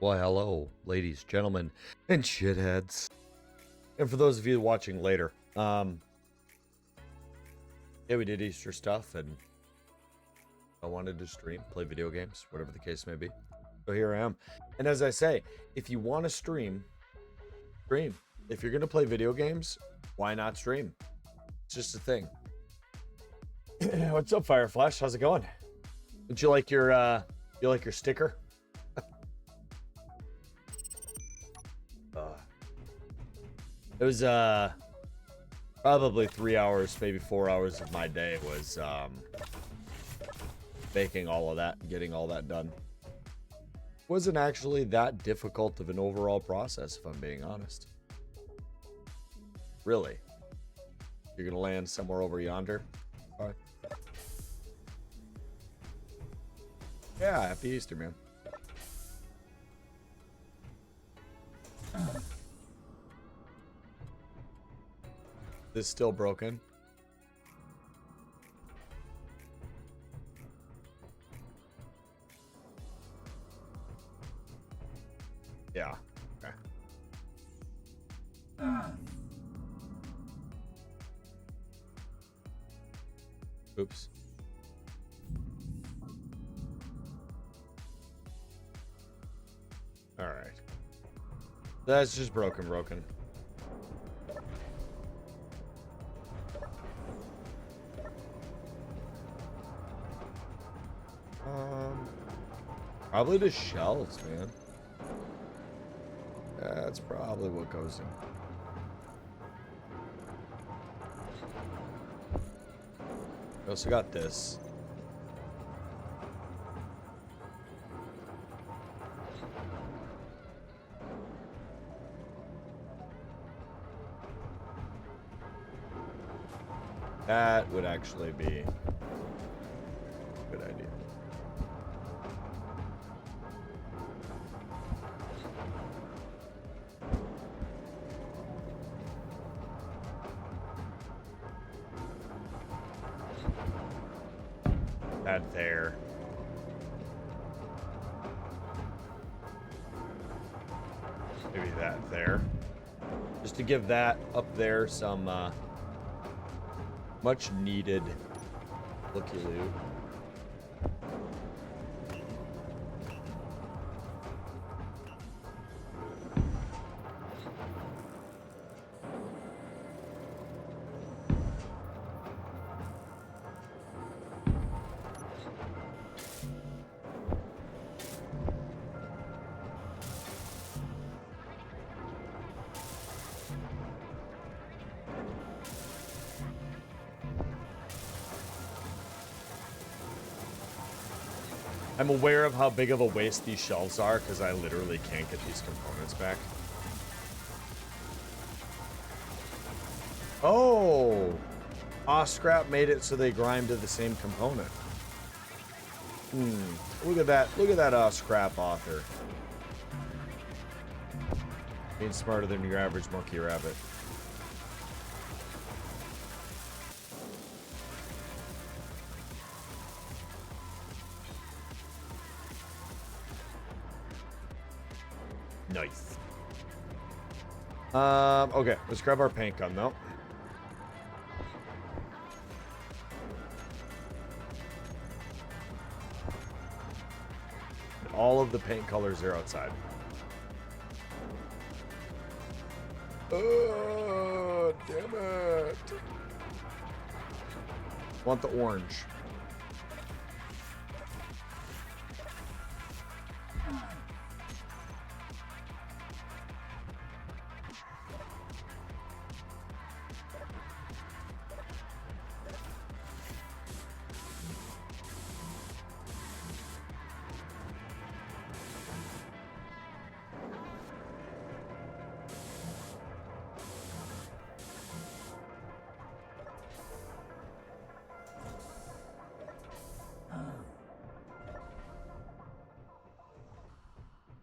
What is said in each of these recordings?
Well, hello, ladies, gentlemen, and shitheads. And for those of you watching later, yeah, we did Easter stuff, and I wanted to stream, play video games, whatever the case may be. So here I am. And as I say, if you want to stream, stream. If you're gonna play video games, why not stream? It's just a thing. What's up, Fireflash? How's it going? Don't you like your sticker? It was probably 3 hours, maybe 4 hours of my day was making all of that, getting all that done. Wasn't actually that difficult of an overall process, if I'm being honest. Really. You're gonna land somewhere over yonder? All right. Yeah, happy Easter, man. This still broken? Yeah. Okay. Oops. All right. That's just broken. Probably the shells, man. That's probably what goes in. We also got this. That would actually be a good idea. That there. Maybe that there. Just to give that up there some much needed looky-loo. I'm aware of how big of a waste these shelves are because I literally can't get these components back. Oh! Scrap made it so they grind to the same component. Look at that. Look at that Scrap author. Being smarter than your average monkey rabbit. Nice. Okay, let's grab our paint gun though. All of the paint colors are outside. Oh, damn it. Want the orange.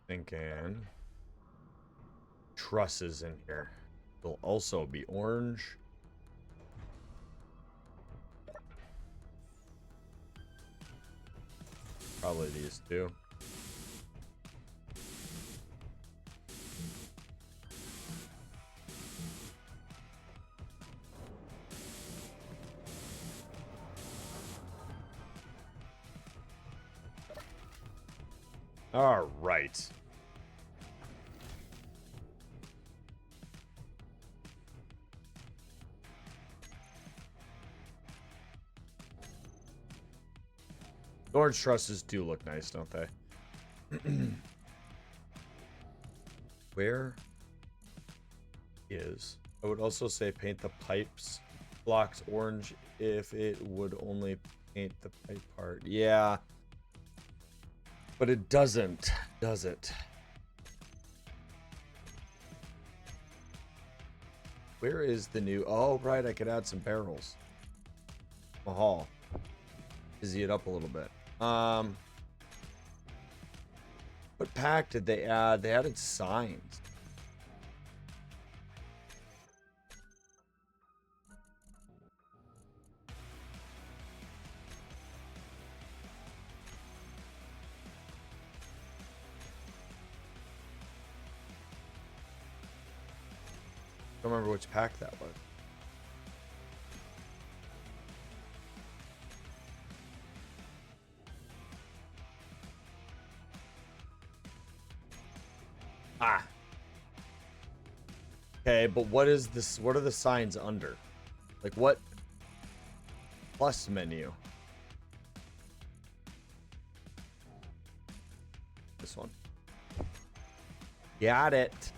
Thinking trusses in here. They'll also be orange. Probably these two. All right. Orange trusses do look nice, don't they? Where is... I would also say paint the pipes blocks orange if it would only paint the pipe part. Yeah. But it doesn't, does it? Where is the new... Oh, right, I could add some barrels. Mahal. Busy it up a little bit. What pack did they add? They added signs. Don't remember which pack that was. Ah. Okay, but what is this? What are the signs under? Like what? Plus menu. This one. Got it.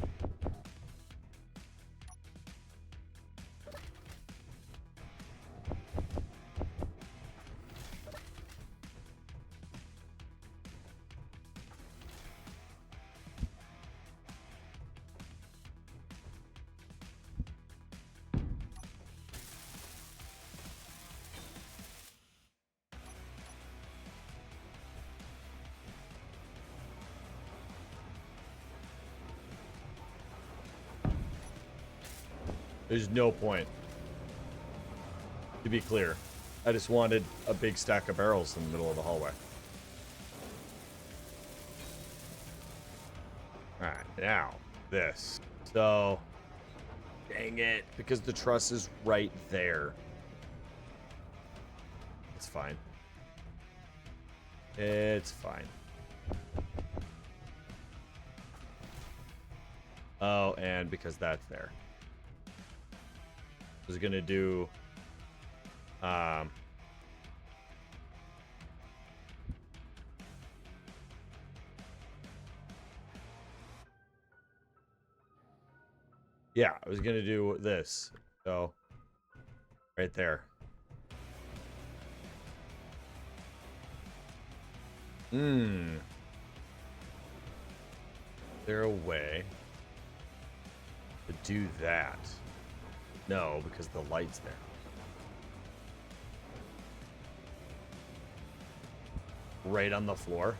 There's no point. To be clear, I just wanted a big stack of barrels in the middle of the hallway. Alright, now this. So, dang it, because the truss is right there. It's fine. It's fine. Oh, and because that's there. I was gonna do yeah, I was gonna do this. So right there. Is there a way to do that? No, because the light's there. Right on the floor.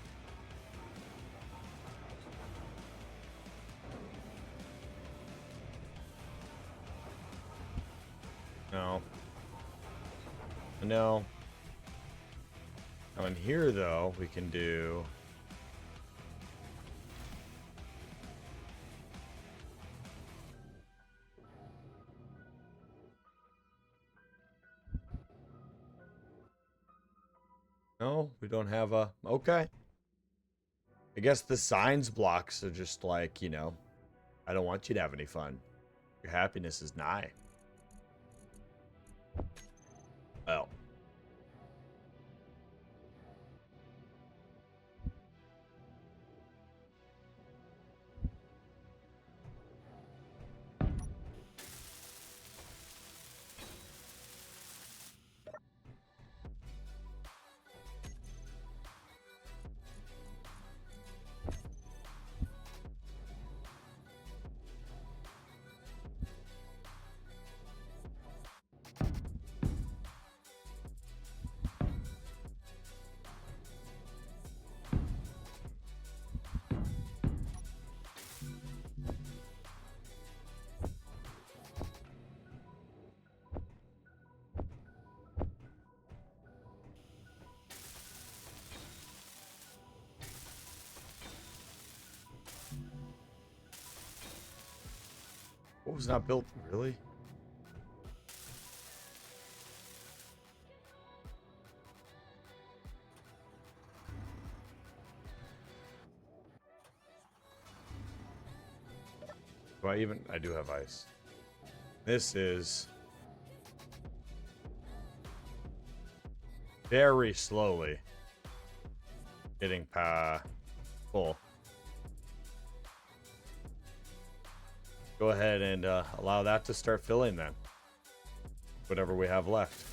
No. No. Now in here, though, we can do... No, we don't have a... Okay. I guess the signs blocks are just like, you know, I don't want you to have any fun. Your happiness is nigh. Well. What was not built? Really? I do have ice. This is very slowly getting full. Go ahead and allow that to start filling then. Whatever we have left.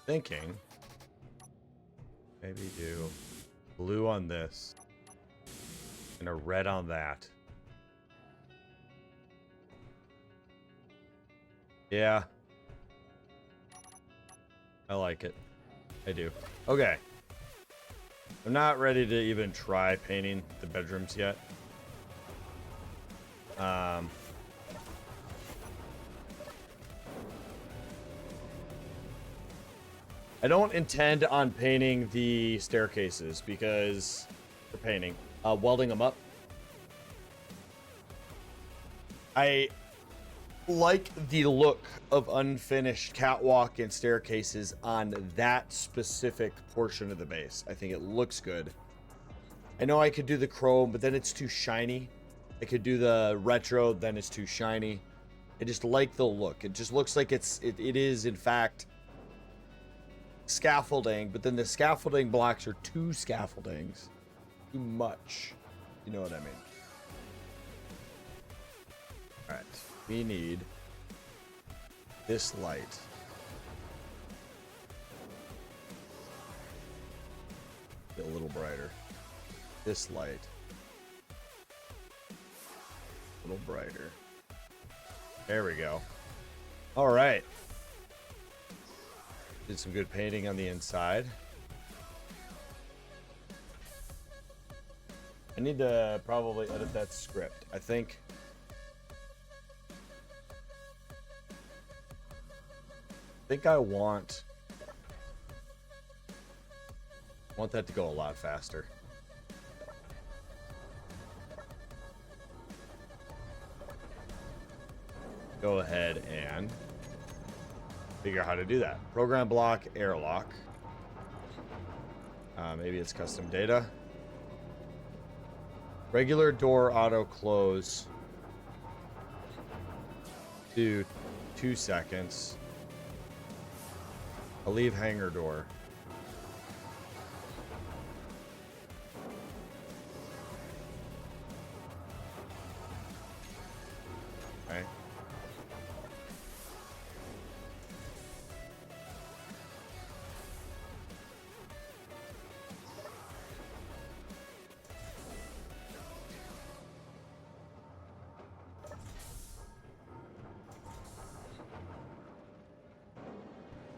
Thinking maybe do blue on this and a red on that. Yeah, I like it. I do. Okay, I'm not ready to even try painting the bedrooms yet. I don't intend on painting the staircases because for painting, welding them up. I like the look of unfinished catwalk and staircases on that specific portion of the base. I think it looks good. I know I could do the chrome, but then it's too shiny. I could do the retro, then it's too shiny. I just like the look. It just looks like it is in fact scaffolding, but then the scaffolding blocks are two scaffoldings. Too much. You know what I mean? Alright. We need this light. Get a little brighter. This light. A little brighter. There we go. Alright. Did some good painting on the inside. I need to probably edit that script. I think I want that to go a lot faster. Go ahead and figure out how to do that. Program block, airlock. Maybe it's custom data. Regular door auto close. Do 2 seconds. I'll leave hangar door. Okay.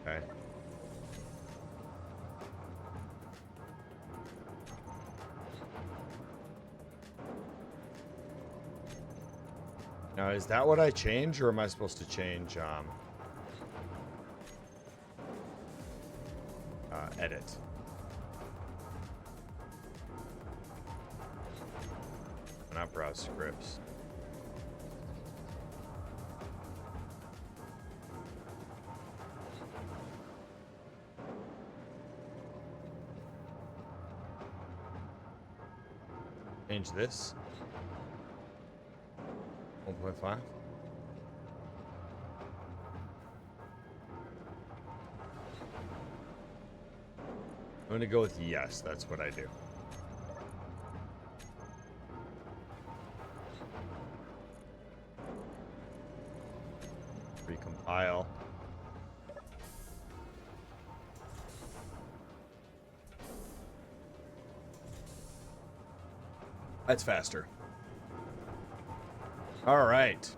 Okay. Now, is that what I change, or am I supposed to change edit? Not browse scripts. Change this. 1.5. I'm going to go with yes. That's what I do. Recompile. That's faster. All right.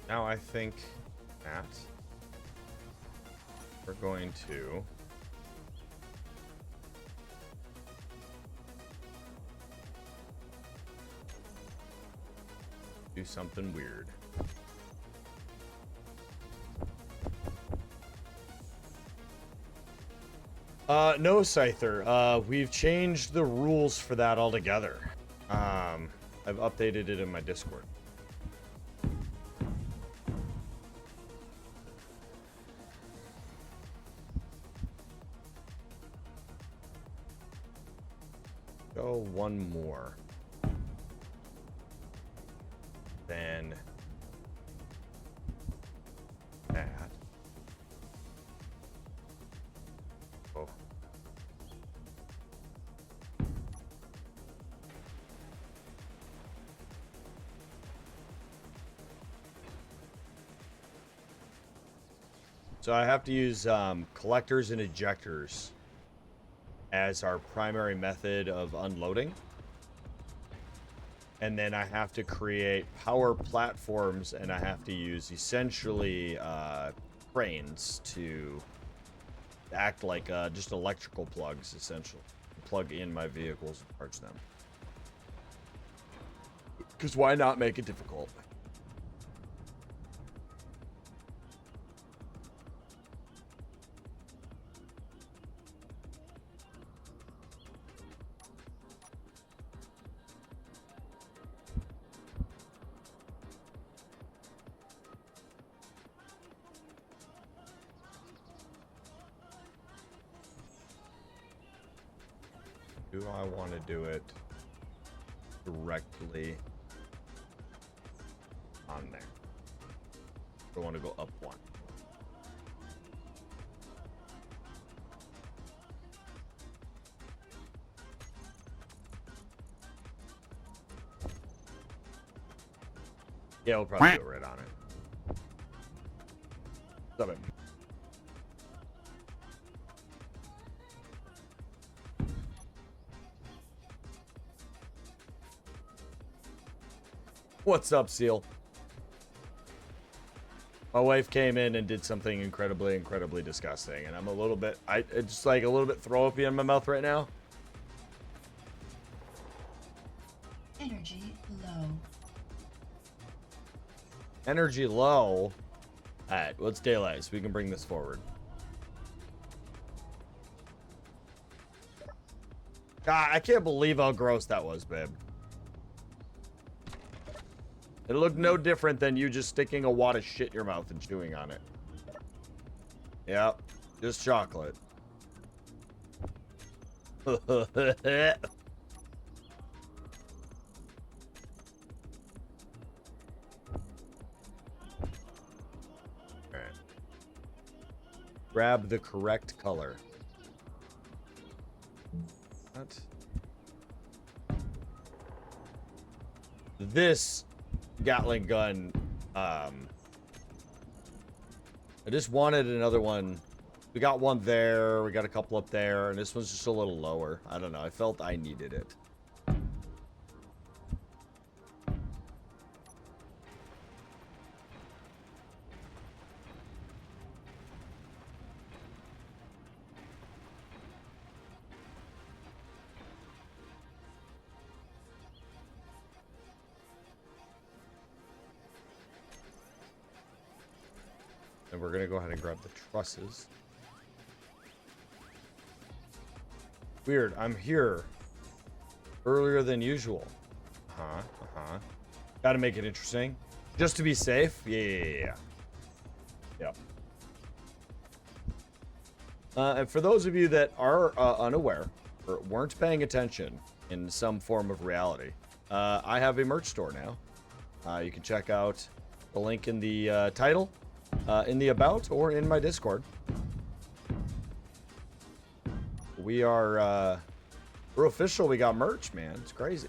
Now I think that we're going to do something weird. No, Scyther. We've changed the rules for that altogether. I've updated it in my Discord. Go one more. Then that. Oh. So I have to use collectors and ejectors as our primary method of unloading. And then I have to create power platforms, and I have to use essentially cranes to act like just electrical plugs, essentially. Plug in my vehicles and charge them. Because why not make it difficult? Do I want to do it directly on there? I want to go up one. Yeah, we'll probably do it right on it. Stop it. What's up, Seal? My wife came in and did something incredibly disgusting, and I'm a little bit, it's just like a little bit throw up in my mouth right now. Energy low. Energy low. Alright, let's daylight so we can bring this forward. God, I can't believe how gross that was, babe. It looked no different than you just sticking a wad of shit in your mouth and chewing on it. Yep, just chocolate. Alright. Grab the correct color. What? This Gatling gun, I just wanted another one. We got one there, we got a couple up there, and this one's just a little lower. I don't know, I felt I needed it. And we're gonna go ahead and grab the trusses. Weird, I'm here earlier than usual. Gotta make it interesting. Just to be safe. Yeah. And for those of you that are unaware or weren't paying attention in some form of reality, I have a merch store now. You can check out the link in the title. In the about or in my Discord. We're official. We got merch, man. It's crazy.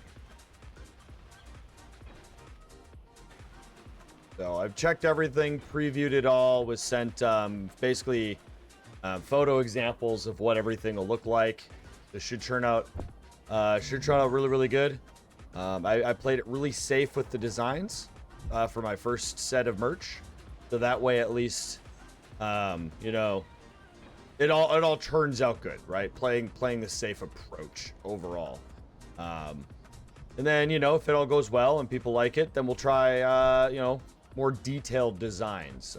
So I've checked everything, previewed it all, was sent basically photo examples of what everything will look like. This should turn out really good. I played it really safe with the designs. for my first set of merch. So that way, at least, you know, it all turns out good, right? Playing the safe approach overall. And then, you know, if it all goes well and people like it, then we'll try, you know, more detailed designs.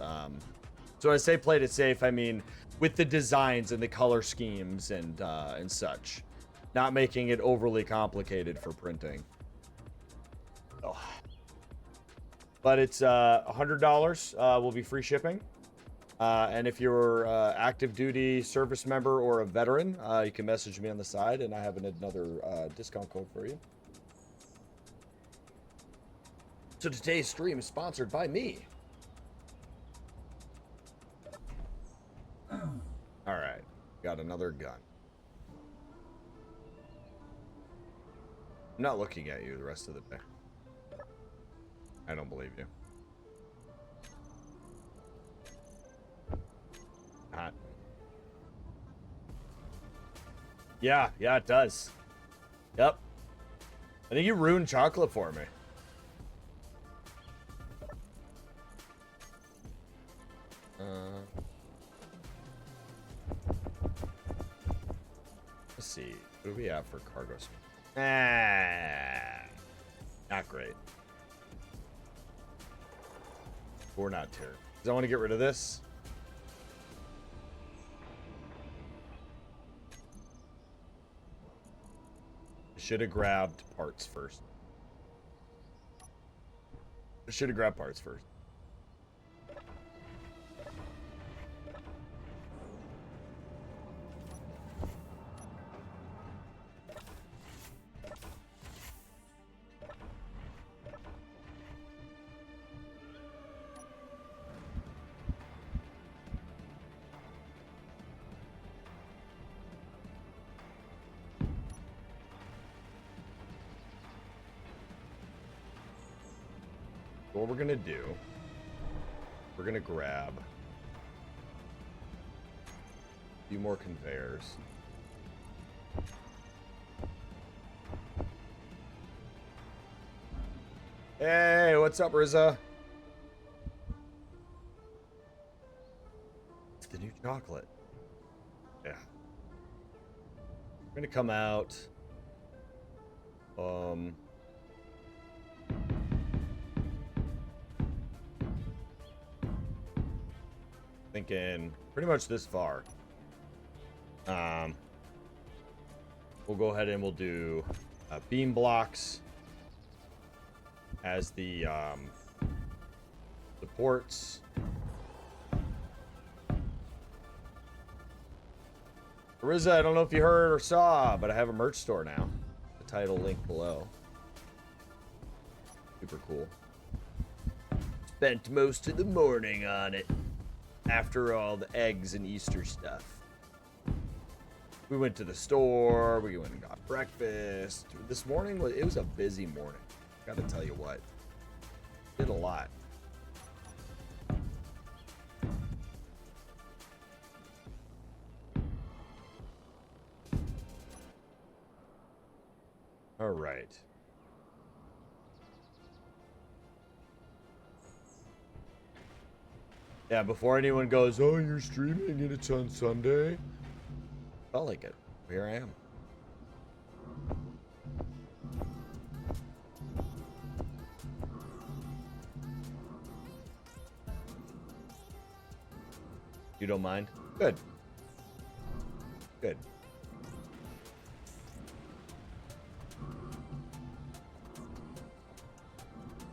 So when I say played it safe, I mean with the designs and the color schemes and such, not making it overly complicated for printing. Oh. But it's $100 will be free shipping. And if you're active duty service member or a veteran, you can message me on the side, and I have another discount code for you. So today's stream is sponsored by me. All right, got another gun. I'm not looking at you the rest of the day. I don't believe you. Not. Yeah, it does. Yep. I think you ruined chocolate for me. Let's see. What do we have for cargo space? Not great. Or not tier. Because I want to get rid of this. Should have grabbed parts first. Should have grabbed parts first. What we're gonna do, we're gonna grab a few more conveyors. Hey, what's up, Rizza? It's the new chocolate. Yeah. We're gonna come out. Thinking pretty much this far. We'll go ahead and we'll do beam blocks as the supports. Rizza, I don't know if you heard or saw, but I have a merch store now. The title link below. Super cool. Spent most of the morning on it. After all the eggs and Easter stuff. We went to the store, we went and got breakfast. This morning, it was a busy morning. Gotta tell you what. Did a lot. All right. Yeah, before anyone goes, oh, you're streaming and it's on Sunday. Felt like it. Here I am. You don't mind? Good. Good.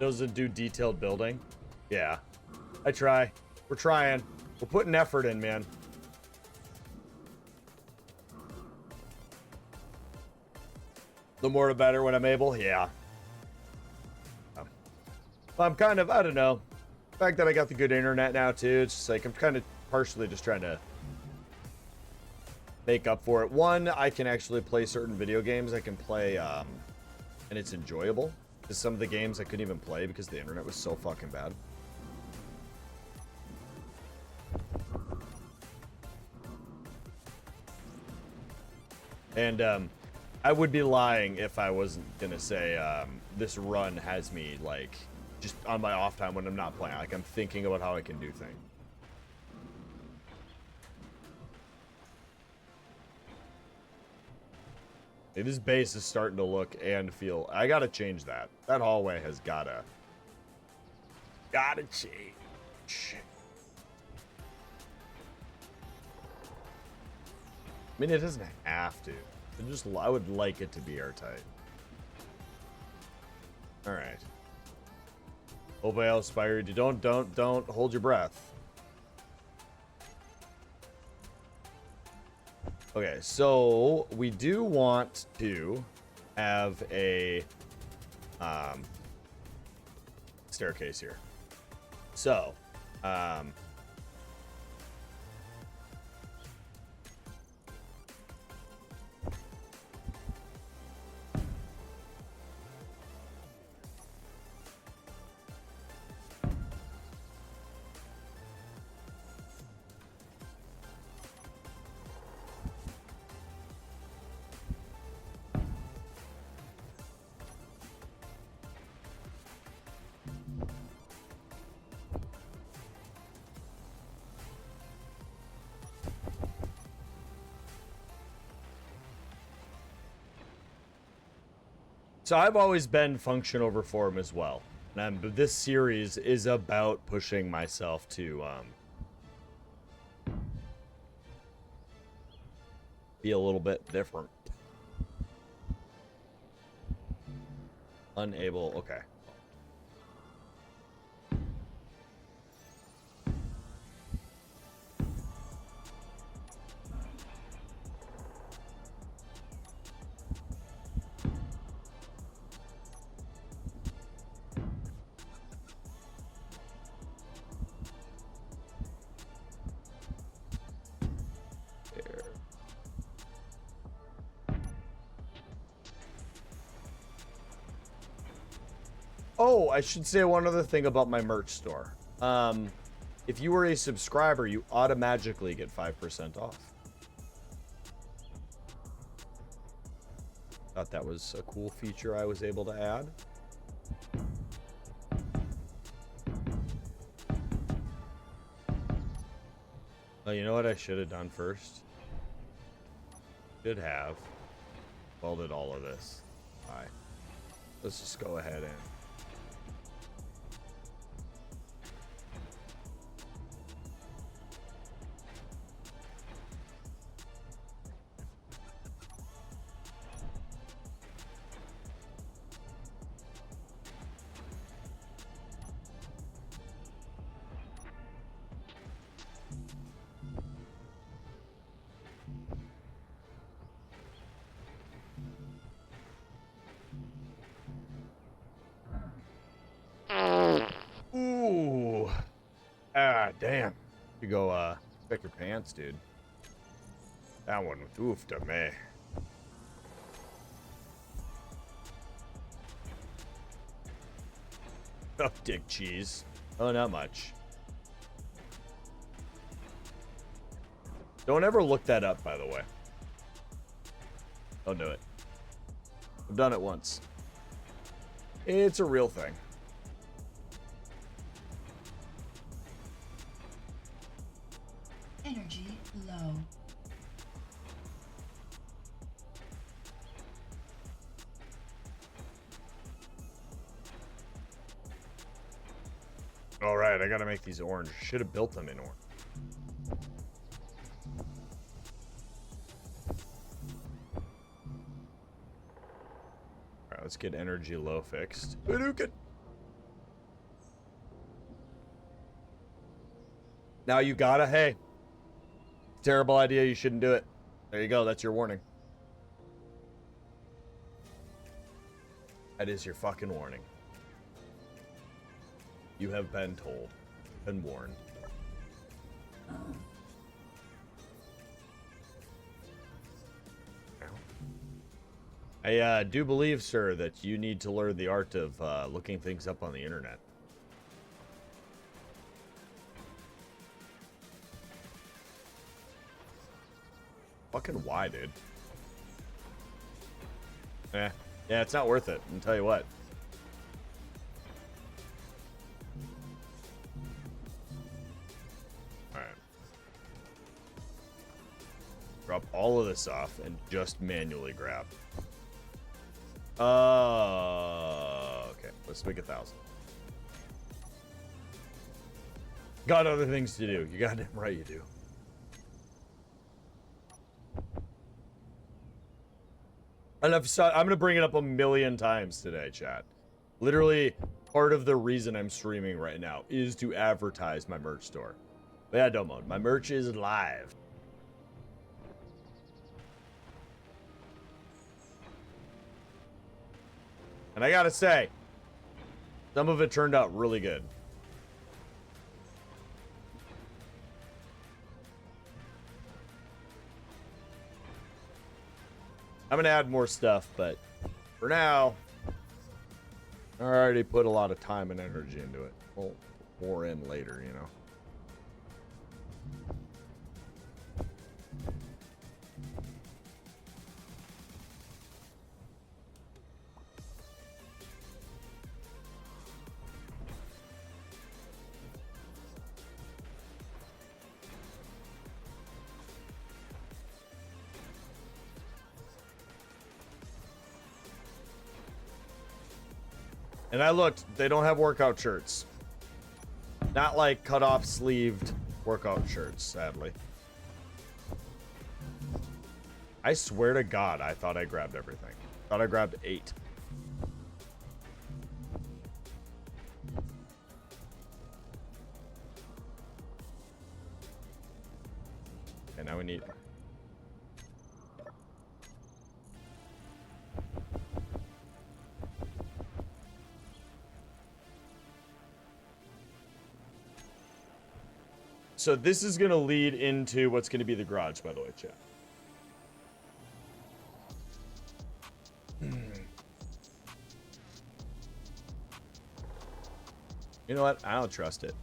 Doesn't do detailed building? Yeah. I try. We're trying. We're putting effort in, man. The more the better when I'm able? Yeah. I'm kind of, I don't know. The fact that I got the good internet now, too, it's just like I'm kind of partially just trying to make up for it. One, I can actually play certain video games. I can play, and it's enjoyable. Because some of the games I couldn't even play because the internet was so fucking bad. And I would be lying if I wasn't gonna say this run has me like just on my off time when I'm not playing. Like, I'm thinking about how I can do things. This base is starting to look and feel... I gotta change that. That hallway has gotta change. I mean, it doesn't have to. I would like it to be airtight. Alright. Hope I inspired you. Don't hold your breath. Okay, so we do want to have a staircase here. So, I've always been function over form as well. And this series is about pushing myself to be a little bit different. Unable, okay. Oh, I should say one other thing about my merch store. If you were a subscriber, you automatically get 5% off. Thought that was a cool feature I was able to add. Oh, you know what I should have done first? Should have welded all of this. All right. Let's just go ahead and... Ooh. Ah, damn. You go, check your pants, dude. That one was oof to me. Oh, dick cheese. Oh, not much. Don't ever look that up, by the way. Don't do it. I've done it once. It's a real thing. Energy low. All right, I gotta make these orange. Should have built them in orange. All right, let's get energy low fixed. Now you gotta, hey, terrible idea, you shouldn't do it. There you go, that's your warning. That is your fucking warning. You have been told, been warned. I do believe, sir, that you need to learn the art of looking things up on the internet. Fucking why, dude? Yeah, it's not worth it. I'll tell you what. drop all of this off and just manually grab. Okay, let's make 1,000. Got other things to do. You goddamn right you do. And I'm gonna bring it up a million times today, chat. Literally, part of the reason I'm streaming right now is to advertise my merch store. But yeah, don't mode. My merch is live. And I gotta say, some of it turned out really good. I'm gonna add more stuff, but for now, I already put a lot of time and energy into it. Well, more in later, you know. And I looked, they don't have workout shirts. Not like cut-off sleeved workout shirts, sadly. I swear to God, I thought I grabbed everything. Thought I grabbed 8. Okay, now we need... So this is going to lead into what's going to be the garage, by the way, chat. You know what? I don't trust it.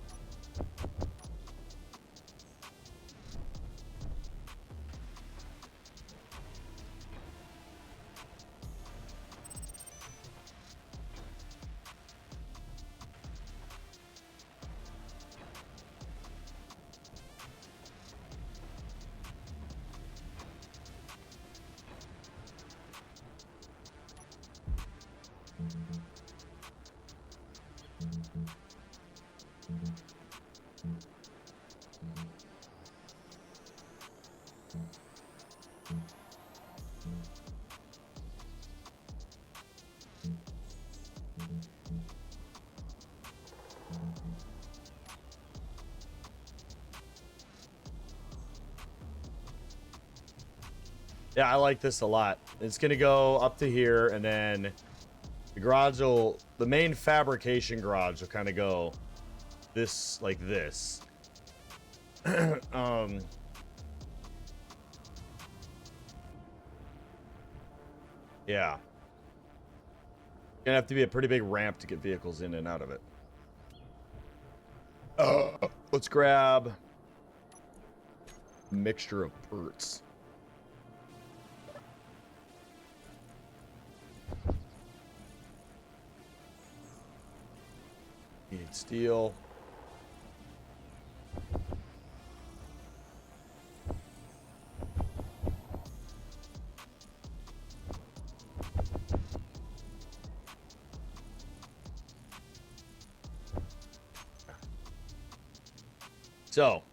Yeah, I like this a lot. It's gonna go up to here, and then the garage will, the main fabrication garage will kind of go this, like this. Yeah. Gonna have to be a pretty big ramp to get vehicles in and out of it. Let's grab a mixture of parts. Need steel. So,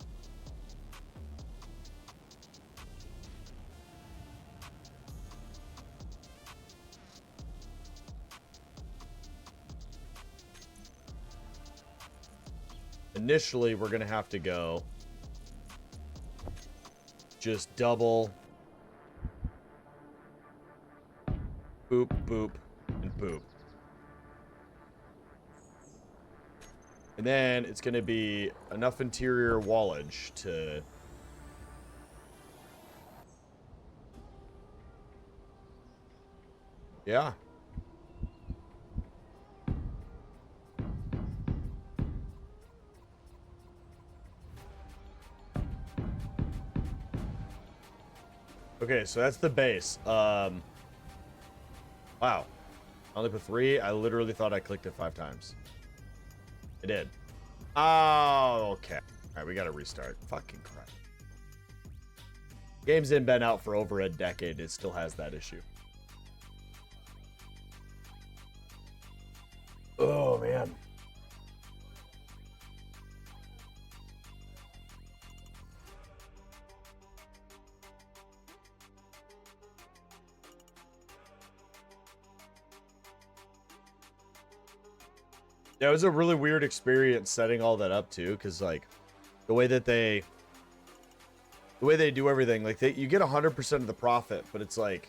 initially we're gonna have to go just double boop, boop, and boop. And then it's going to be enough interior wallage to... Yeah. Okay, so that's the base. Wow. I only put 3. I literally thought I clicked it 5 times. I did. Oh, okay. All right, we got to restart. Fucking crap. Game's been out for over a decade. It still has that issue. Oh, man. Yeah, it was a really weird experience setting all that up too, because like the way they do everything, like you get 100% of the profit, but it's like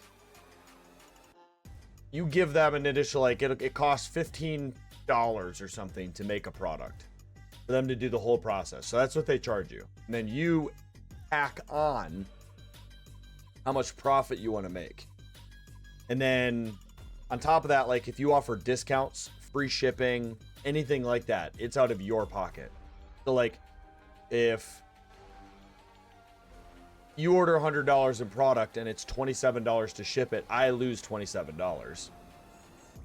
you give them an initial, like it costs $15 or something to make a product for them to do the whole process. So that's what they charge you, and then you tack on how much profit you want to make, and then on top of that, like if you offer discounts, free shipping, anything like that, it's out of your pocket. So like if you order $100 in product and it's $27 to ship it, I lose $27.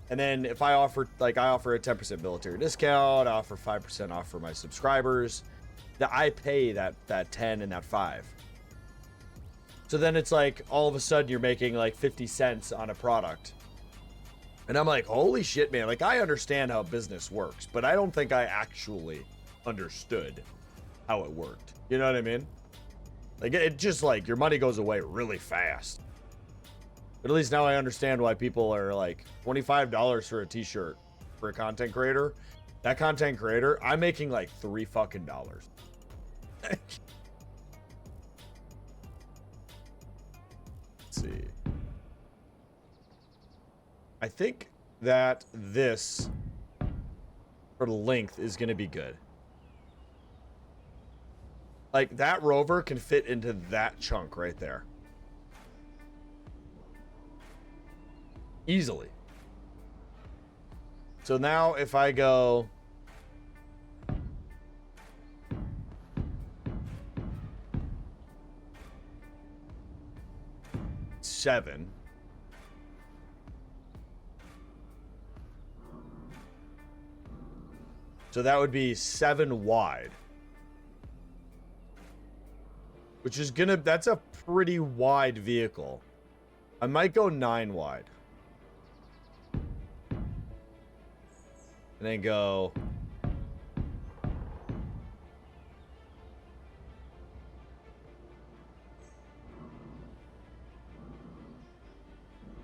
And then if I offer a 10% military discount, I offer 5% off for my subscribers, that I pay that 10 and that 5. So then it's like all of a sudden you're making like 50 cents on a product. And I'm like, holy shit, man. Like, I understand how business works, but I don't think I actually understood how it worked. You know what I mean? Like, it just like your money goes away really fast. But at least now I understand why people are like $25 for a t-shirt for a content creator. That content creator, I'm making like $3 fucking dollars. Let's see. I think that this, for length, is going to be good. Like, that rover can fit into that chunk right there. Easily. So now if I go... $7... So that would be 7 wide. Which is gonna, that's a pretty wide vehicle. I might go 9 wide. And then go...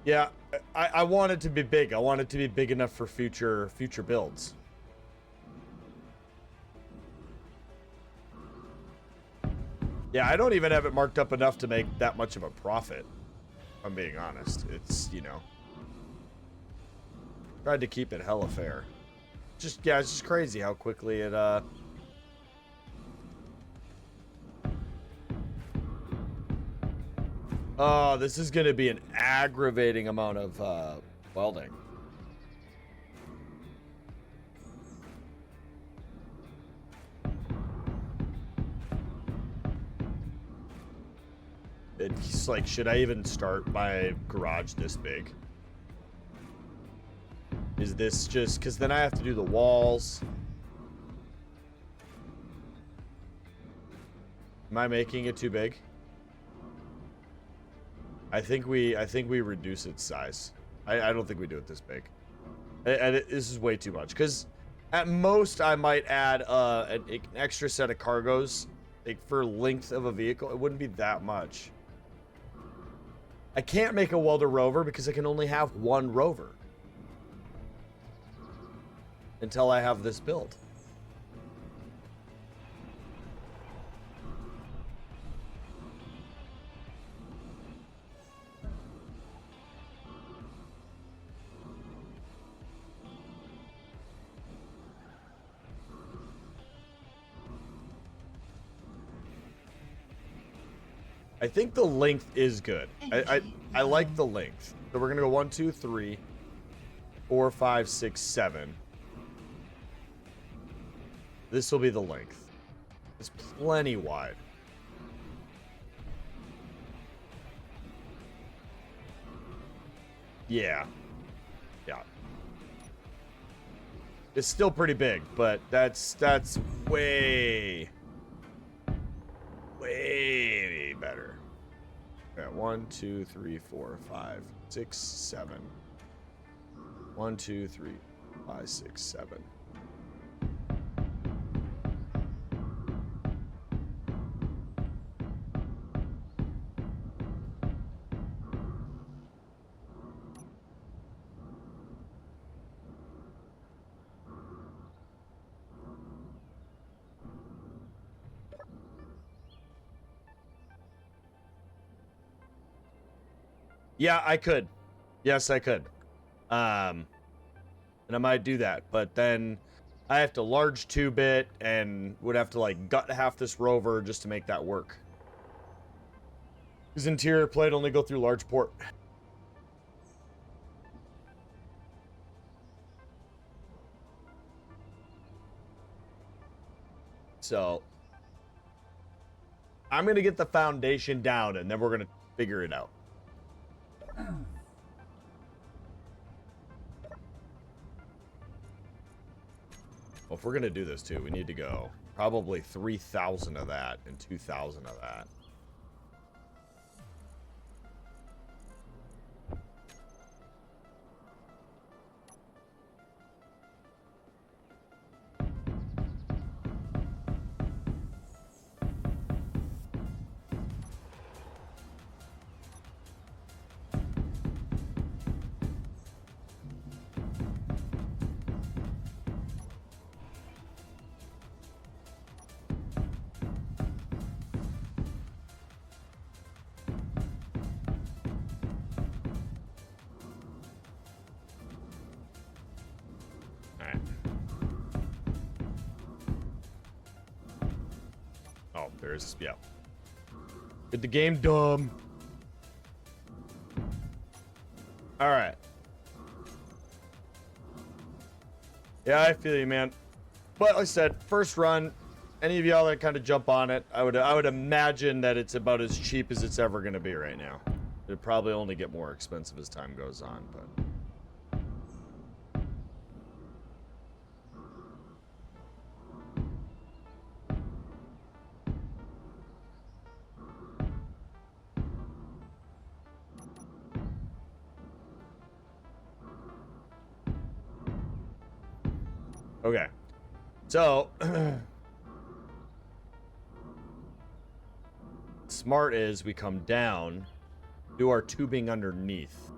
Yeah, I want it to be big. I want it to be big enough for future builds. Yeah, I don't even have it marked up enough to make that much of a profit. If I'm being honest. It's, you know. Tried to keep it hella fair. Just, yeah, it's just crazy how quickly it, Oh, this is going to be an aggravating amount of, welding. It's like, should I even start my garage this big? Is this just... Because then I have to do the walls. Am I making it too big? I think we reduce its size. I don't think we do it this big. This is way too much. Because at most, I might add an extra set of cargos. Like, for length of a vehicle, it wouldn't be that much. I can't make a welder rover because I can only have one rover until I have this built. I think the length is good. I like the length. So we're gonna go 1, 2, 3, 4, 5, 6, 7. This will be the length. It's plenty wide. Yeah. Yeah. It's still pretty big, but that's way better. Yeah, 1, 2, 3, 4, 5, 6, 7. 1, 2, 3, 5, 6, 7. Yeah, I could. Yes, I could. And I might do that, but then I have to large tube it and would have to like gut half this rover just to make that work. Because interior plate only go through large port. So I'm gonna get the foundation down and then we're gonna figure it out. Well, if we're gonna do this too, we need to go probably 3,000 of that and 2,000 of that. Oh, there's, yeah. Get the game dumb. All right. Yeah, I feel you, man. But like I said, first run, any of y'all that kind of jump on it, I would imagine that it's about as cheap as it's ever going to be right now. It'll probably only get more expensive as time goes on, but... Okay, so smart is we come down, do our tubing underneath.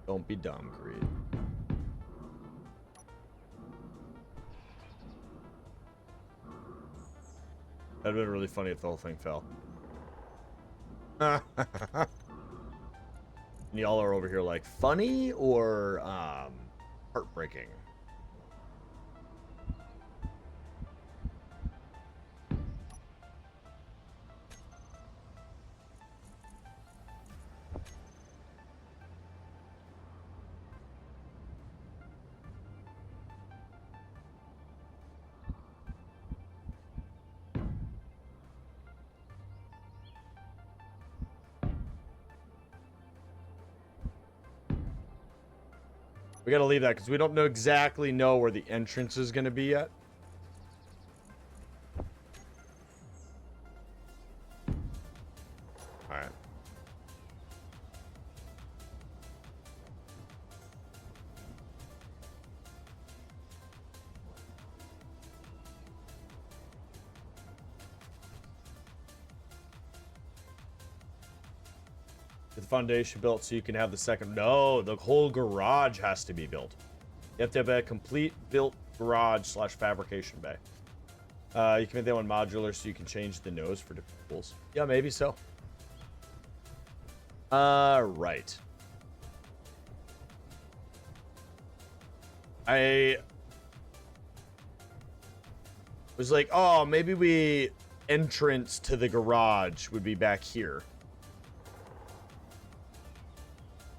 Don't be dumb, Creed. That'd been really funny if the whole thing fell. And y'all are over here like funny or heartbreaking. We gotta leave that because we don't exactly know where the entrance is gonna be yet. Alright. Get the foundation built so you can have the second. No, the whole garage has to be built. You have to have a complete built garage / fabrication bay. You can make that one modular so you can change the nose for different tools. Yeah, maybe so. Right. I was like, oh, maybe we entrance to the garage would be back here.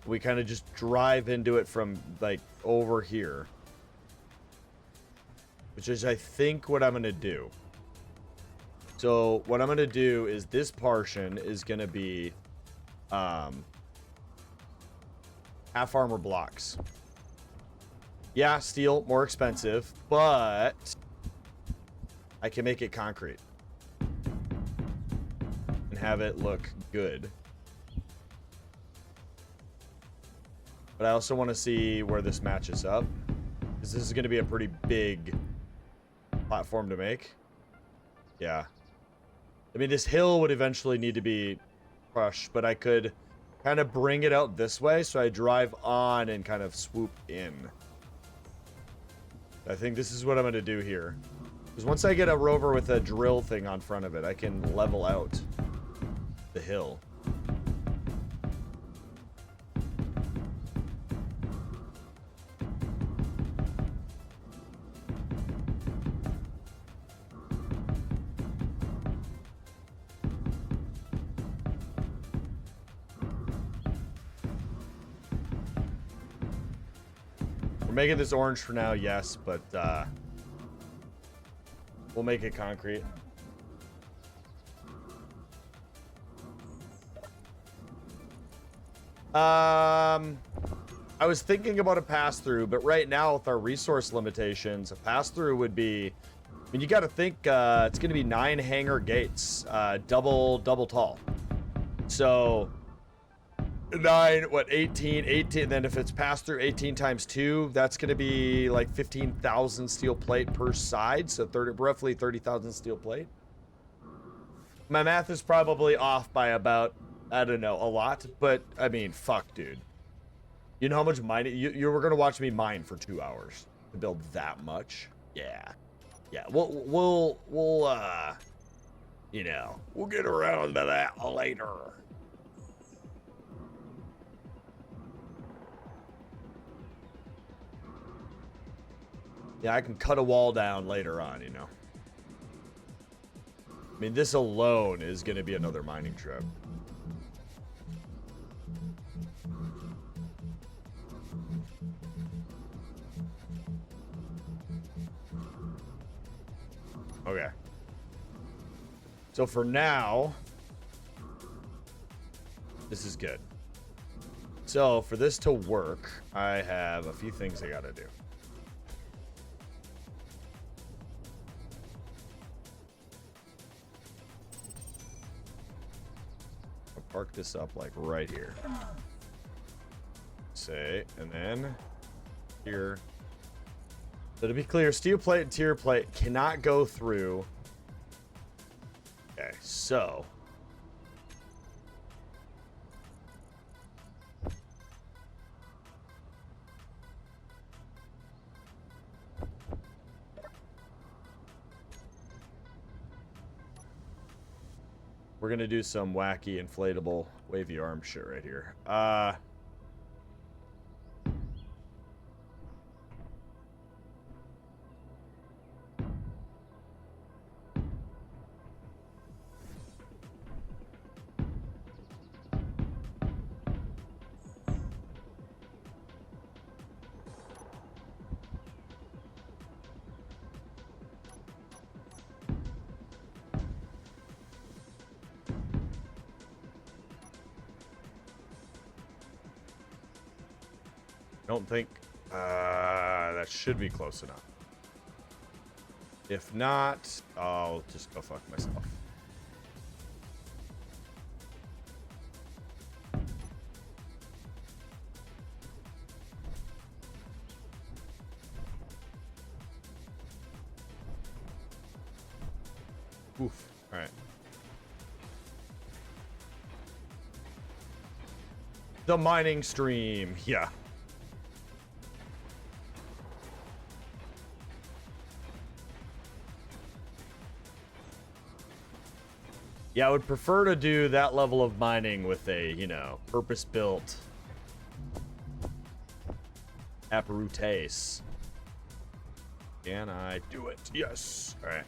We kind of just drive into it from, like, over here. Which is, I think, what I'm going to do. So, what I'm going to do is this portion is going to be half armor blocks. Yeah, steel, more expensive, but I can make it concrete. have it look good. But I also want to see where this matches up. Because this is going to be a pretty big platform to make. Yeah. I mean, this hill would eventually need to be crushed, but I could kind of bring it out this way, so I drive on and kind of swoop in. I think this is what I'm going to do here. Because once I get a rover with a drill thing on front of it, I can level out the hill. We're making this orange for now, yes, but we'll make it concrete. I was thinking about a pass-through, but right now with our resource limitations, a pass-through would be, I mean, you got to think it's going to be 9 hangar gates, double tall. So 9, what, 18, then if it's passed through 18 times 2, that's going to be like 15,000 steel plate per side, so roughly 30,000 steel plate. My math is probably off by about, I don't know, a lot, but I mean, fuck, dude. You know how much mining, you were going to watch me mine for 2 hours to build that much? Yeah. Yeah, we'll you know, we'll get around to that later. Yeah, I can cut a wall down later on, you know. I mean, this alone is going to be another mining trip. Okay. So for now, this is good. So for this to work, I have a few things I got to do. Park this up like right here. Say, and then here. So to be clear, steel plate and tier plate cannot go through. Okay, so. We're gonna do some wacky inflatable wavy arm shit right here. Don't think that should be close enough. If not, I'll just go fuck myself. Oof. All right. The mining stream. Yeah. Yeah, I would prefer to do that level of mining with a, you know, purpose-built apparatus. Can I do it? Yes. All right.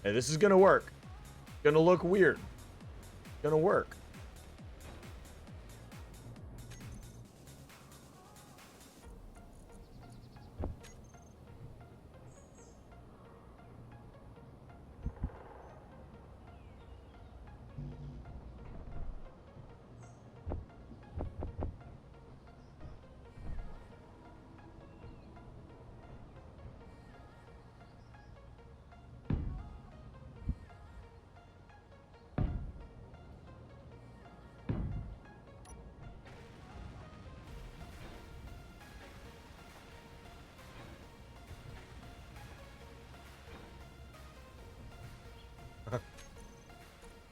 Hey, this is gonna work. Gonna look weird. Gonna work.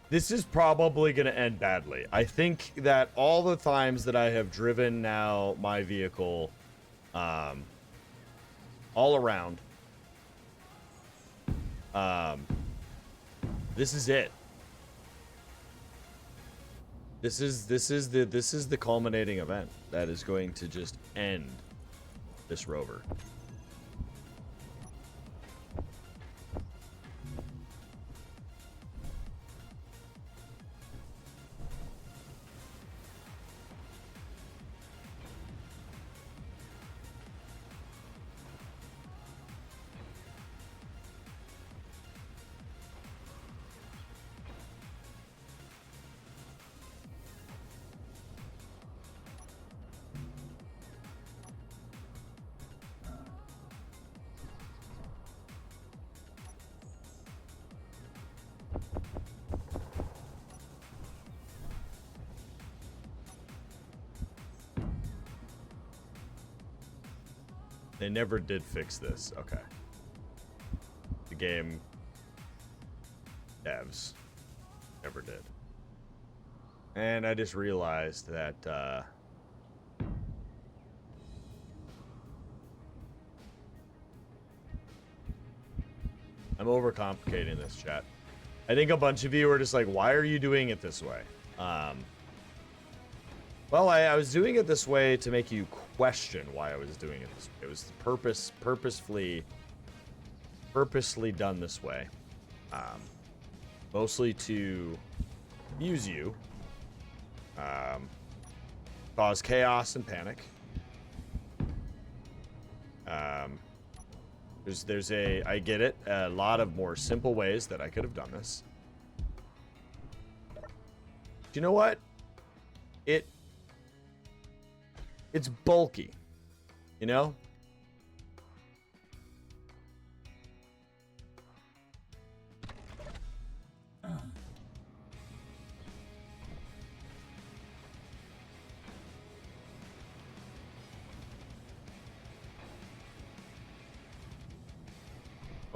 This is probably going to end badly. I think that all the times that I have driven now my vehicle all around, this is it. This is the culminating event that is going to just end this rover. They never did fix this. Okay. The game devs never did. And I just realized that I'm overcomplicating this, chat. I think a bunch of you are just like, why are you doing it this way? Well, I was doing it this way to make you question why I was doing it this way. It was purposely done this way. Mostly to use you, cause chaos and panic. I get it, a lot of more simple ways that I could have done this. Do you know what? It's bulky, you know?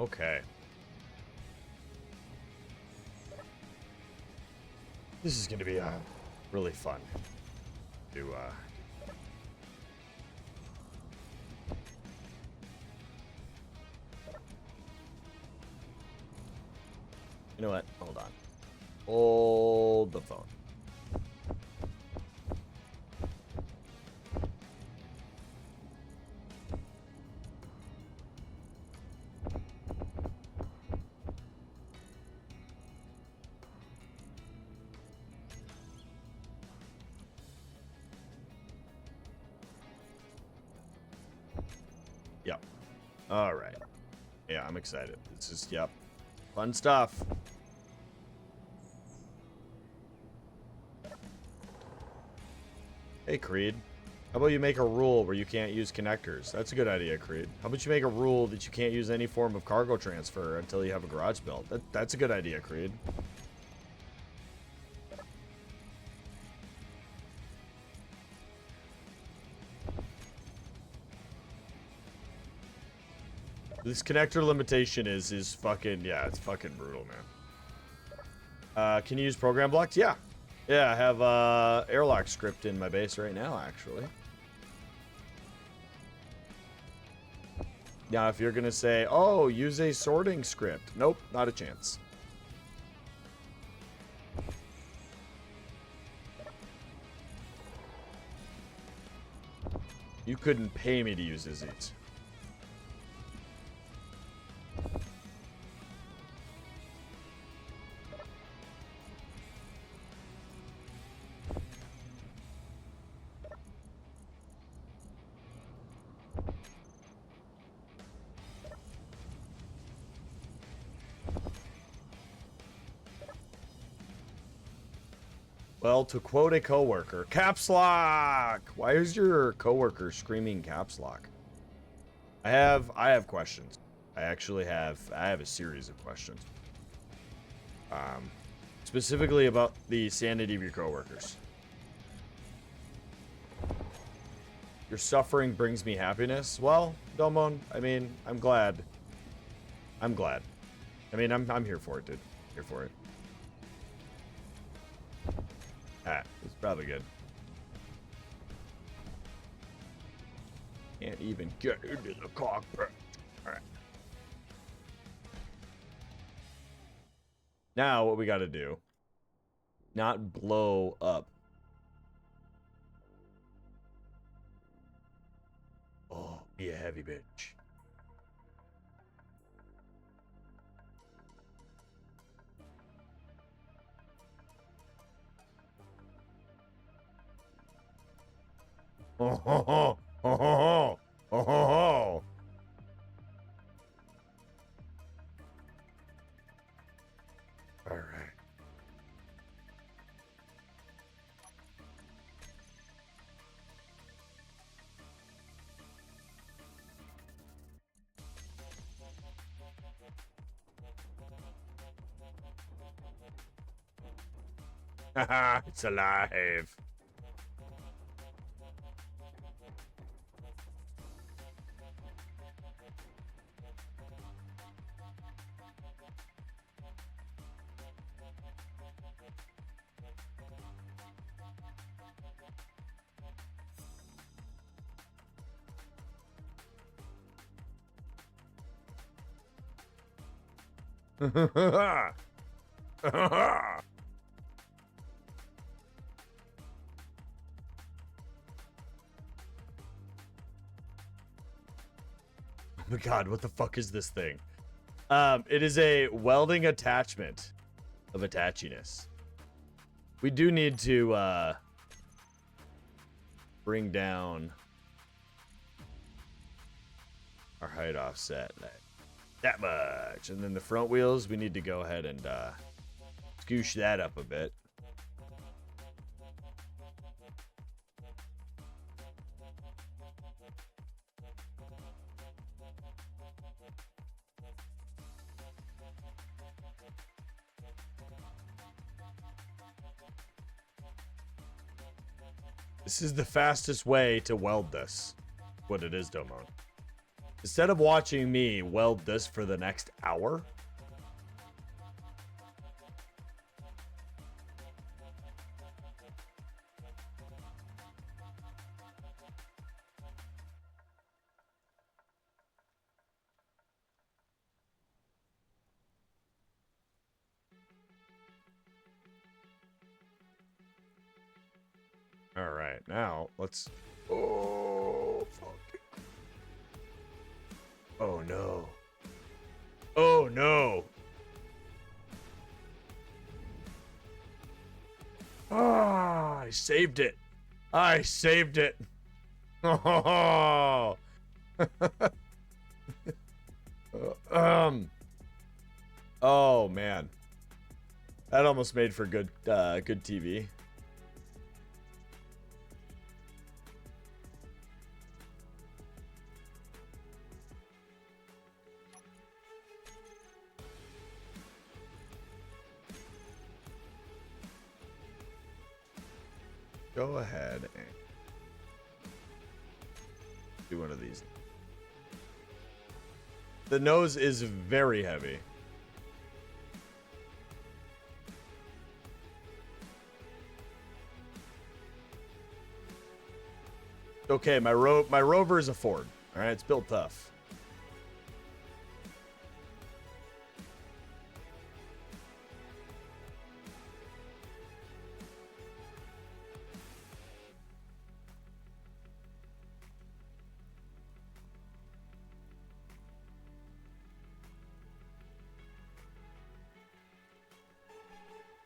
Okay. This is going to be really fun to You know what? Hold on. Hold the phone. Yep. All right. Yeah, I'm excited. It's just, yep. Fun stuff. Hey, Creed. How about you make a rule where you can't use connectors? That's a good idea, Creed. How about you make a rule that you can't use any form of cargo transfer until you have a garage built? That's a good idea, Creed. This connector limitation is fucking, yeah, it's fucking brutal, man. Can you use program blocks? Yeah. Yeah, I have airlock script in my base right now, actually. Now, if you're going to say, oh, use a sorting script. Nope, not a chance. You couldn't pay me to use Izzy's. Well, to quote a coworker, caps lock. Why is your coworker screaming caps lock? I have questions. I have a series of questions. Specifically about the sanity of your coworkers. Your suffering brings me happiness. Well, Domon, I mean, I'm glad. I mean, I'm here for it, dude. Here for it. Ah, it's probably good. Can't even get into the cockpit. All right. Now what we got to do, not blow up. Oh, be a heavy bitch. Oh, ho, ho, ho, ho, ho, ho, ho, ho. All right. It's alive. Oh my god, what the fuck is this thing? It is a welding attachment of attachiness. We do need to bring down our height offset that much. And then the front wheels, we need to go ahead and scoosh that up a bit. This is the fastest way to weld this. What it is, Domon. Instead of watching me weld this for the next hour, all right, now let's. Oh, fuck. Oh, no. Oh, no. Ah, I saved it. I saved it. Oh. Oh, man. That almost made for good TV. Go ahead and do one of these. The nose is very heavy. Okay, my rover is a Ford. All right, it's built tough.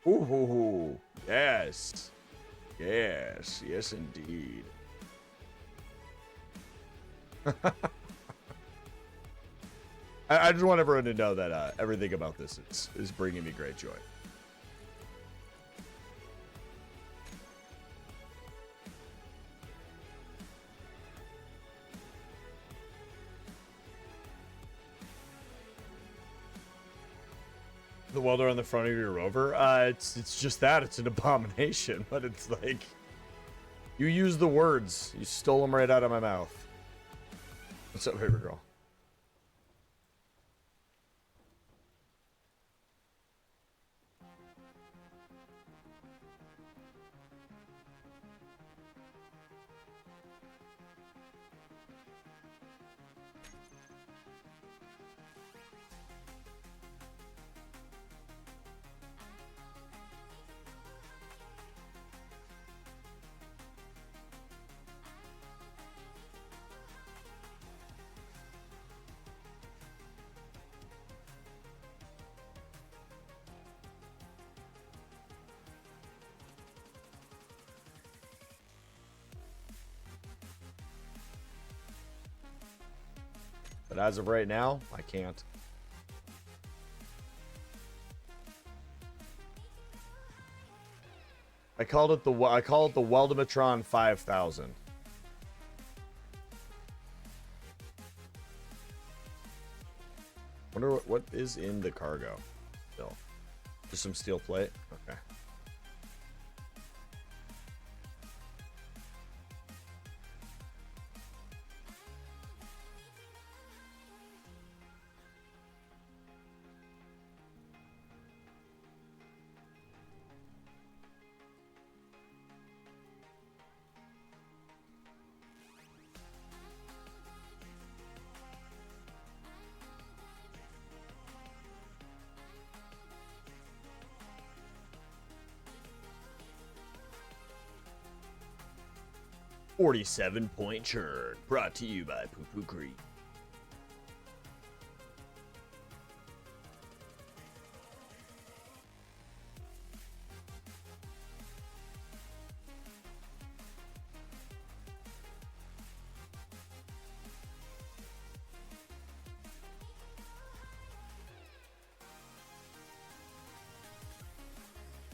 Ooh, yes. Yes, yes indeed. I just want everyone to know that everything about this is bringing me great joy. The welder on the front of your rover, it's just that. It's an abomination, but it's like, you use the words. You stole them right out of my mouth. What's up, baby girl? But as of right now, I can't. I call it the Weldomatron 5000. Wonder what is in the cargo. Still, just some steel plate. Okay. $47 churn, brought to you by Poo Poo Creek.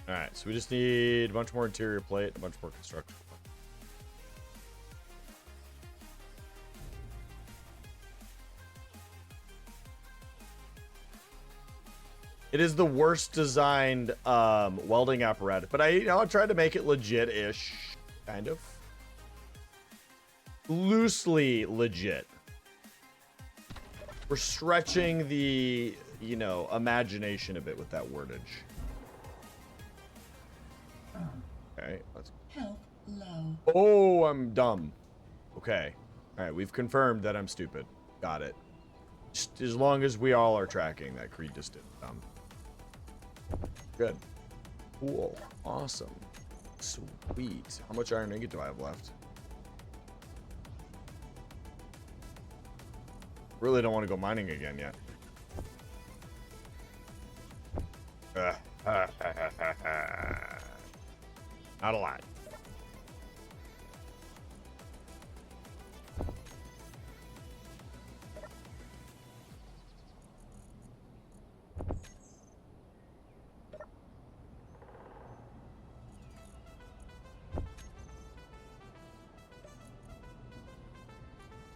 All right, so we just need a bunch more interior plate, a bunch more construction. It is the worst designed welding apparatus, but I tried to make it legit-ish, kind of. Loosely legit. We're stretching the, imagination a bit with that wordage. Okay, let's. Health low. Oh, I'm dumb. Okay. All right, we've confirmed that I'm stupid. Got it. Just as long as we all are tracking that Creed just did dumb. Good. Cool. Awesome. Sweet. How much iron ingot do I have left? Really don't want to go mining again yet. Not a lot.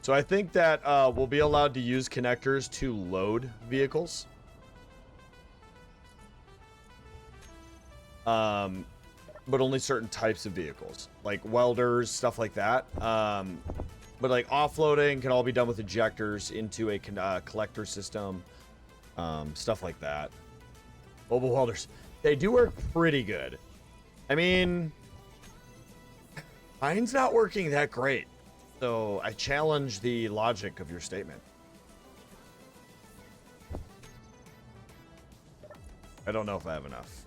So I think that we'll be allowed to use connectors to load vehicles. But only certain types of vehicles, like welders, stuff like that. But like offloading can all be done with injectors into a collector system, stuff like that. Mobile welders, they do work pretty good. I mean, mine's not working that great. So I challenge the logic of your statement. I don't know if I have enough.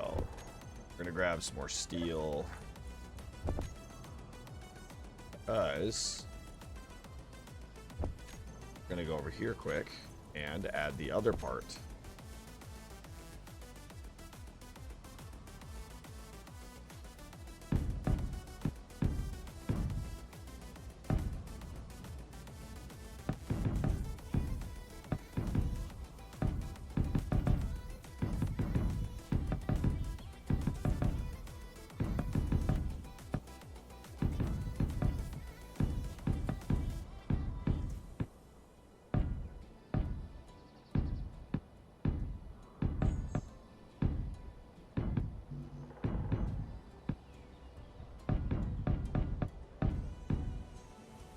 Oh, we're gonna grab some more steel. Because we're gonna go over here quick and add the other part.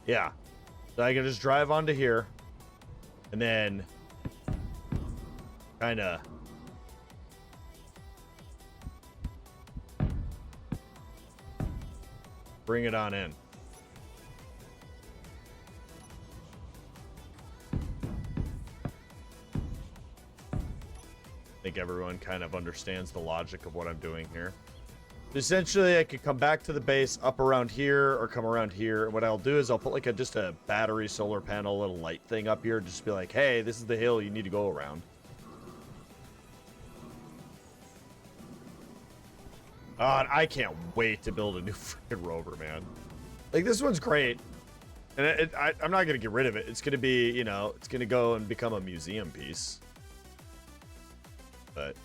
Yeah, so I can just drive onto here and then kind of bring it on in. I think everyone kind of understands the logic of what I'm doing here. Essentially, I could come back to the base up around here or come around here. What I'll do is I'll put like just a battery solar panel little light thing up here. Just be like, hey, this is the hill you need to go around. God, I can't wait to build a new freaking rover, man. Like, this one's great. And I'm not gonna get rid of it. It's gonna be, you know, it's gonna go and become a museum piece. But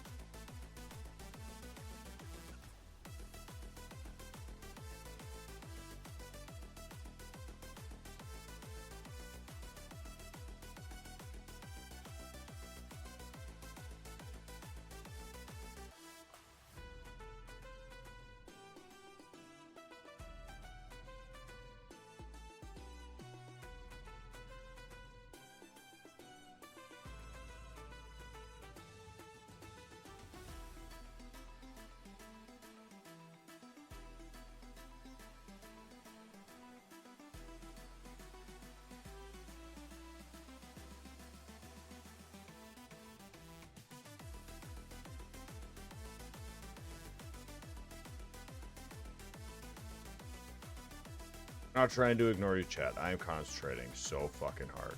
I'm not trying to ignore you, chat. I am concentrating so fucking hard.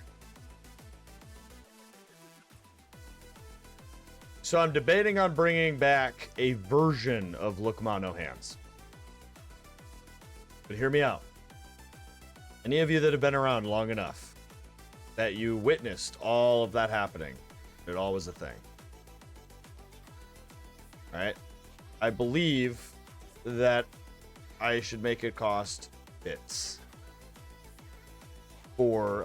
So I'm debating on bringing back a version of Look Ma No Hands. But hear me out. Any of you that have been around long enough that you witnessed all of that happening, it all was a thing. All right? I believe that I should make it cost bits for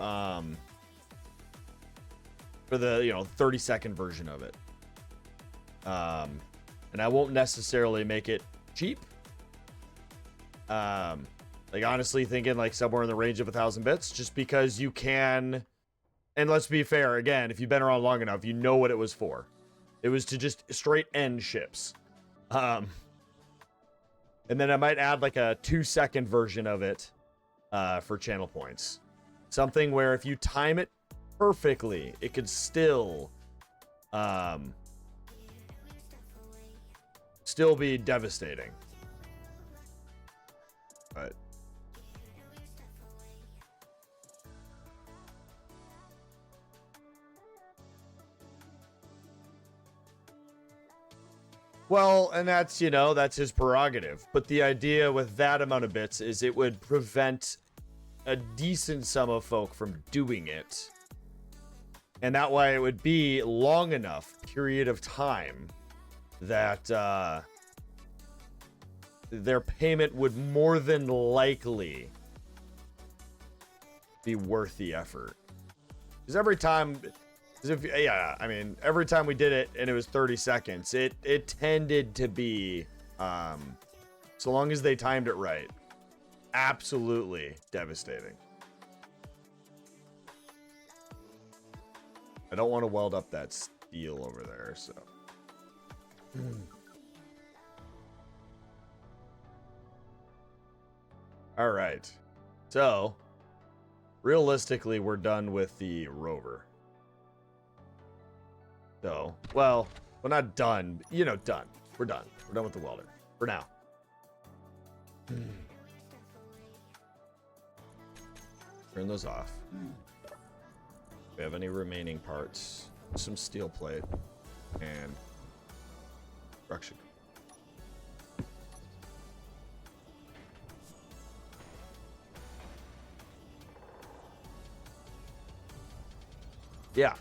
the, you know, 30-second version of it. And I won't necessarily make it cheap. Like, honestly thinking like somewhere in the range of 1,000 bits, just because you can. And let's be fair, again, if you've been around long enough, you know what it was for. It was to just straight end ships. And then I might add like a 2-second version of it for channel points. Something where if you time it perfectly, it could still be devastating. But well, and that's, you know, that's his prerogative. But the idea with that amount of bits is it would prevent a decent sum of folk from doing it. And that way it would be long enough period of time that their payment would more than likely be worth the effort. Because every time, I mean, every time we did it and it was 30 seconds, it tended to be, so long as they timed it right, absolutely devastating. I don't want to weld up that steel over there, so. All right. So, realistically, we're done with the rover. So, well, we're not done. You know, done. We're done. We're done with the welder. For now. Turn those off. If we have any remaining parts, some steel plate, and construction. Yeah.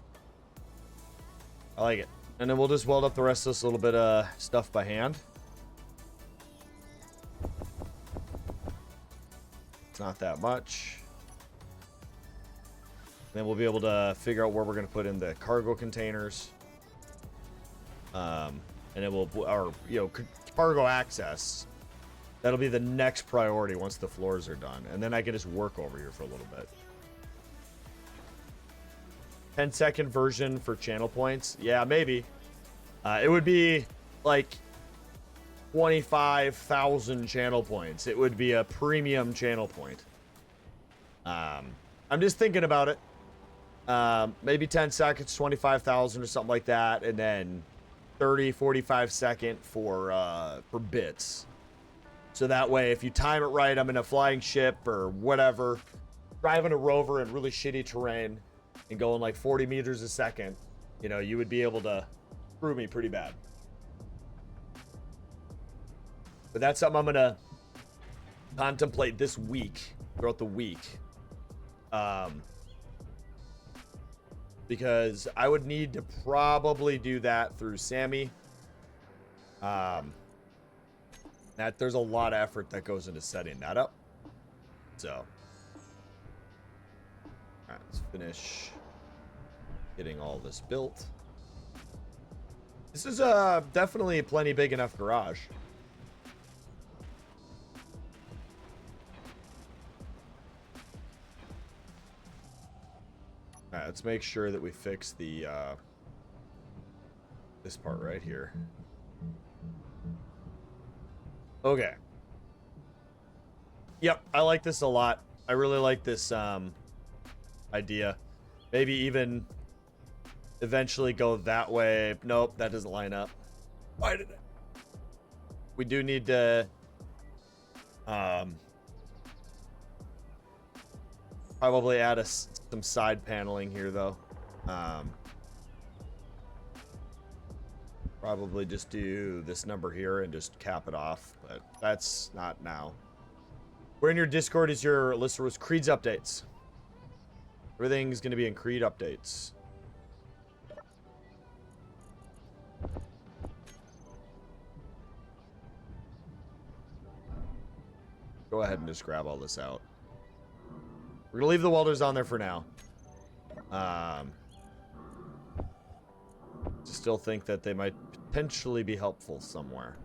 I like it. And then we'll just weld up the rest of this little bit of stuff by hand. It's not that much. Then we'll be able to figure out where we're going to put in the cargo containers. And then we'll, our, you know, cargo access. That'll be the next priority once the floors are done. And then I can just work over here for a little bit. 10-second version for channel points. Yeah, maybe. It would be like 25,000 channel points. It would be a premium channel point. I'm just thinking about it. Maybe 10 seconds, 25,000 or something like that. And then 30, 45 second for bits. So that way, if you time it right, I'm in a flying ship or whatever, driving a rover in really shitty terrain and going like 40 meters a second, you know, you would be able to screw me pretty bad. But that's something I'm going to contemplate this week, throughout the week. Because I would need to probably do that through Sammy. That there's a lot of effort that goes into setting that up. So, all right, let's finish getting all this built. This is definitely a plenty big enough garage. All right, let's make sure that we fix the this part right here. Okay. Yep, I like this a lot. I really like this idea. Maybe even eventually go that way. Nope, that doesn't line up. Why did it? We do need to probably add some side paneling here though. Probably just do this number here and just cap it off, but that's not now. Where in your Discord is your list of Creed's updates? Everything's going to be in Creed updates. Go ahead and just grab all this out. We're going to leave the welders on there for now. Still think that they might potentially be helpful somewhere.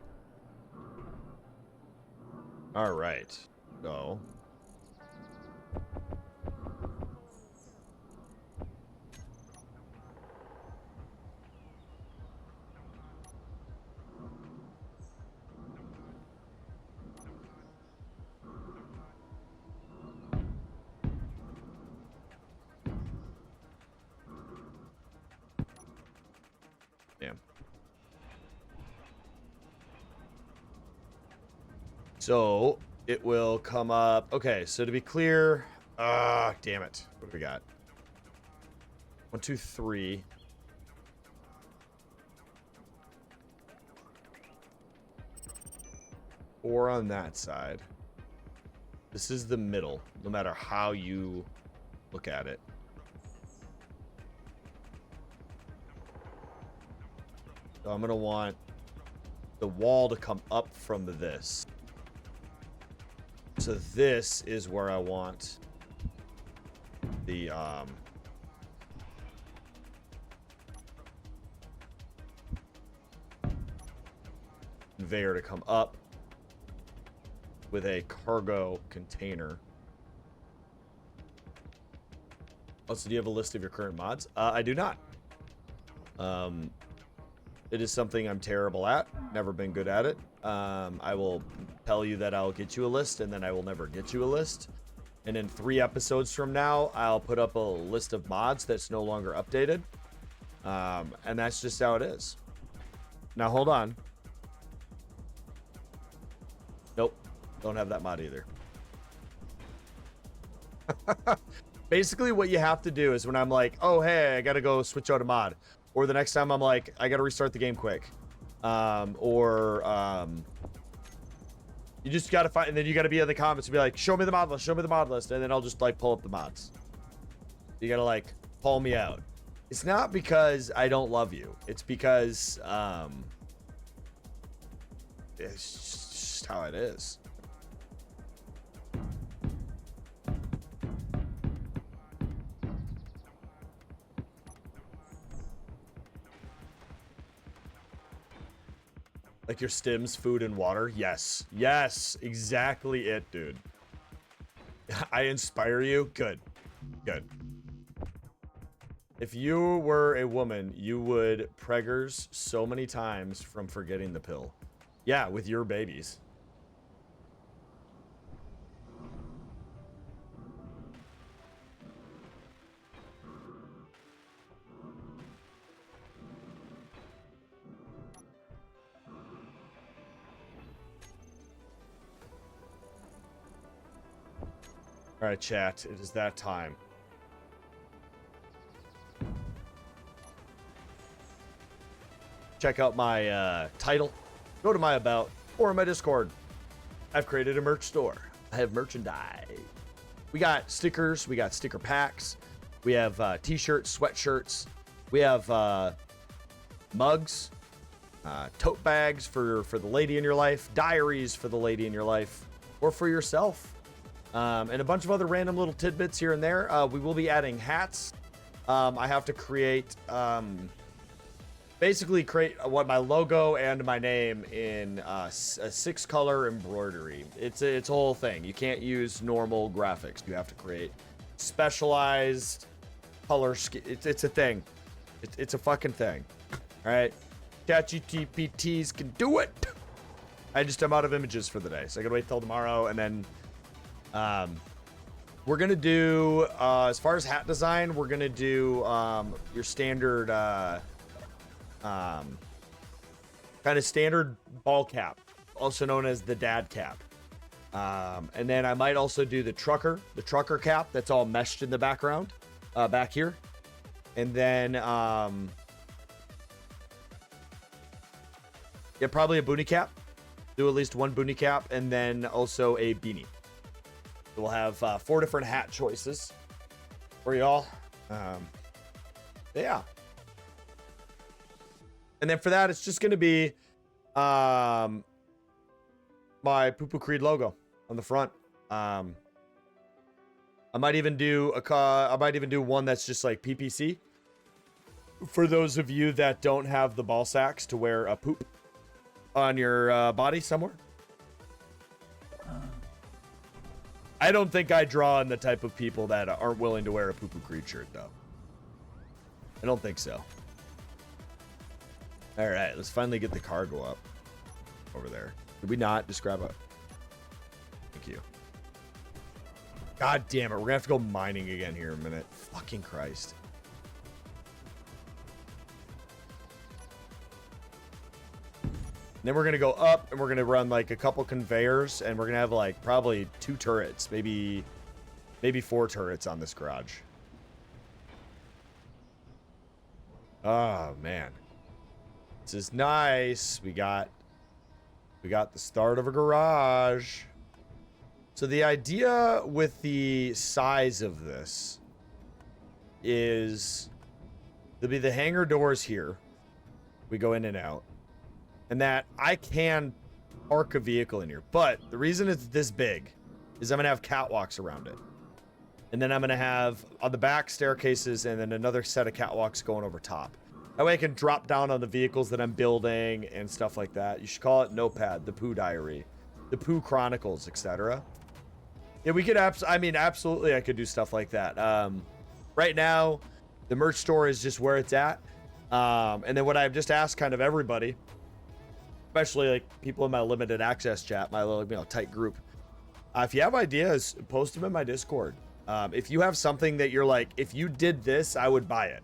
All right. So. Damn. So it will come up. Okay, so to be clear, damn it. What do we got? 1, 2, 3. Four on that side. This is the middle, no matter how you look at it. So I'm gonna want the wall to come up from this. So this is where I want the conveyor to come up with a cargo container. Also, do you have a list of your current mods? I do not. It is something I'm terrible at. Never been good at it. I will tell you that I'll get you a list, and then I will never get you a list. And in 3 episodes from now, I'll put up a list of mods that's no longer updated. And that's just how it is. Now, hold on. Nope. Don't have that mod either. Basically, what you have to do is when I'm like, oh, hey, I got to go switch out a mod. Or the next time I'm like, I got to restart the game quick. You just got to find, and then you got to be in the comments and be like, show me the mod list, show me the mod list. And then I'll just like pull up the mods. You got to like call me out. It's not because I don't love you. It's because it's just how it is. Like your stims, food, and water? Yes. Yes. Exactly it, dude. I inspire you? Good. Good. If you were a woman, you would preggers so many times from forgetting the pill. Yeah, with your babies. All right, chat. It is that time. Check out my title. Go to my about or my Discord. I've created a merch store. I have merchandise. we got stickers, we got sticker packs, we have t-shirts, sweatshirts, we have mugs, tote bags for the lady in your life, diaries for the lady in your life, or for yourself, and a bunch of other random little tidbits here and there. We will be adding hats. I have to create, basically create what my logo and my name in a 6-color embroidery. It's a whole thing. You can't use normal graphics. You have to create specialized color. It's a thing. It's a fucking thing. All right. ChatGPTs can do it. I'm out of images for the day, so I gotta wait till tomorrow, and then we're gonna do as far as hat design, we're gonna do your standard kind of standard ball cap, also known as the dad cap, and then I might also do the trucker cap that's all meshed in the background back here, and then yeah, probably a boonie cap. Do at least one boonie cap, and then also a beanie. So we'll have 4 different hat choices for y'all. Yeah. And then for that, it's just going to be my Poo Poo Creed logo on the front. I might even do one that's just like PPC for those of you that don't have the ball sacks to wear a poop on your body somewhere. I don't think I draw on the type of people that aren't willing to wear a Poo Poo Creed shirt, though. I don't think so. All right, let's finally get the cargo up over there. Did we not just grab it? Thank you. God damn it. We're going to have to go mining again here in a minute. Fucking Christ. Then we're going to go up, and we're going to run like a couple conveyors, and we're going to have like probably 2 turrets, maybe 4 turrets on this garage. Oh, man. This is nice. We got the start of a garage. So the idea with the size of this is there'll be the hangar doors here. We go in and out. And that I can park a vehicle in here. But the reason it's this big is I'm going to have catwalks around it. And then I'm going to have on the back staircases and then another set of catwalks going over top. That way I can drop down on the vehicles that I'm building and stuff like that. You should call it Notepad, the Poo Diary, the Poo Chronicles, etc. Yeah, we could absolutely I could do stuff like that. Right now, the merch store is just where it's at. And then what I've just asked kind of everybody, especially like people in my limited access chat, my little tight group. If you have ideas, post them in my Discord. If you have something that you're like, if you did this, I would buy it.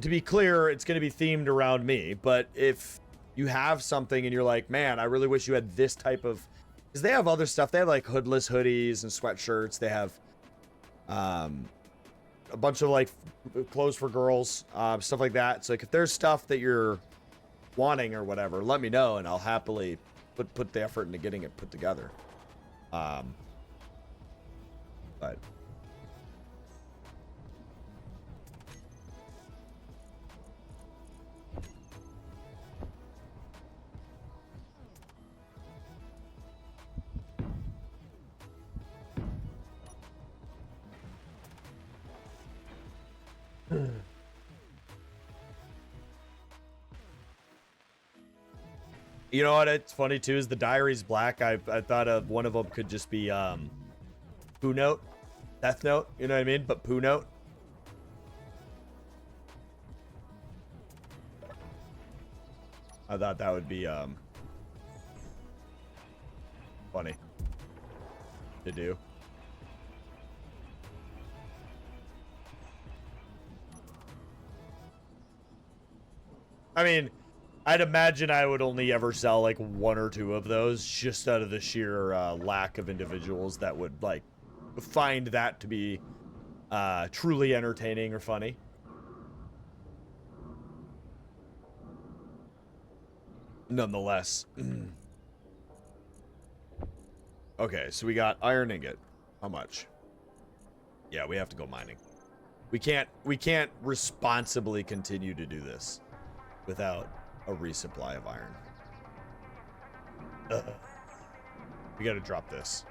To be clear, it's going to be themed around me. But if you have something and you're like, man, I really wish you had this type of, because they have other stuff. They have like hoodless hoodies and sweatshirts. They have a bunch of like clothes for girls, stuff like that. So like if there's stuff that you're wanting or whatever, let me know and I'll happily put the effort into getting it put together. But you know what? It's funny too. Is the diary's black? I thought of one of them could just be Poo Note, Death Note. You know what I mean? But Poo Note. I thought that would be funny to do. I mean, I'd imagine I would only ever sell like 1 or 2 of those just out of the sheer lack of individuals that would like find that to be truly entertaining or funny. Nonetheless. Okay, so we got iron ingot. How much? Yeah, we have to go mining. We can't responsibly continue to do this without a resupply of iron. We gotta drop this.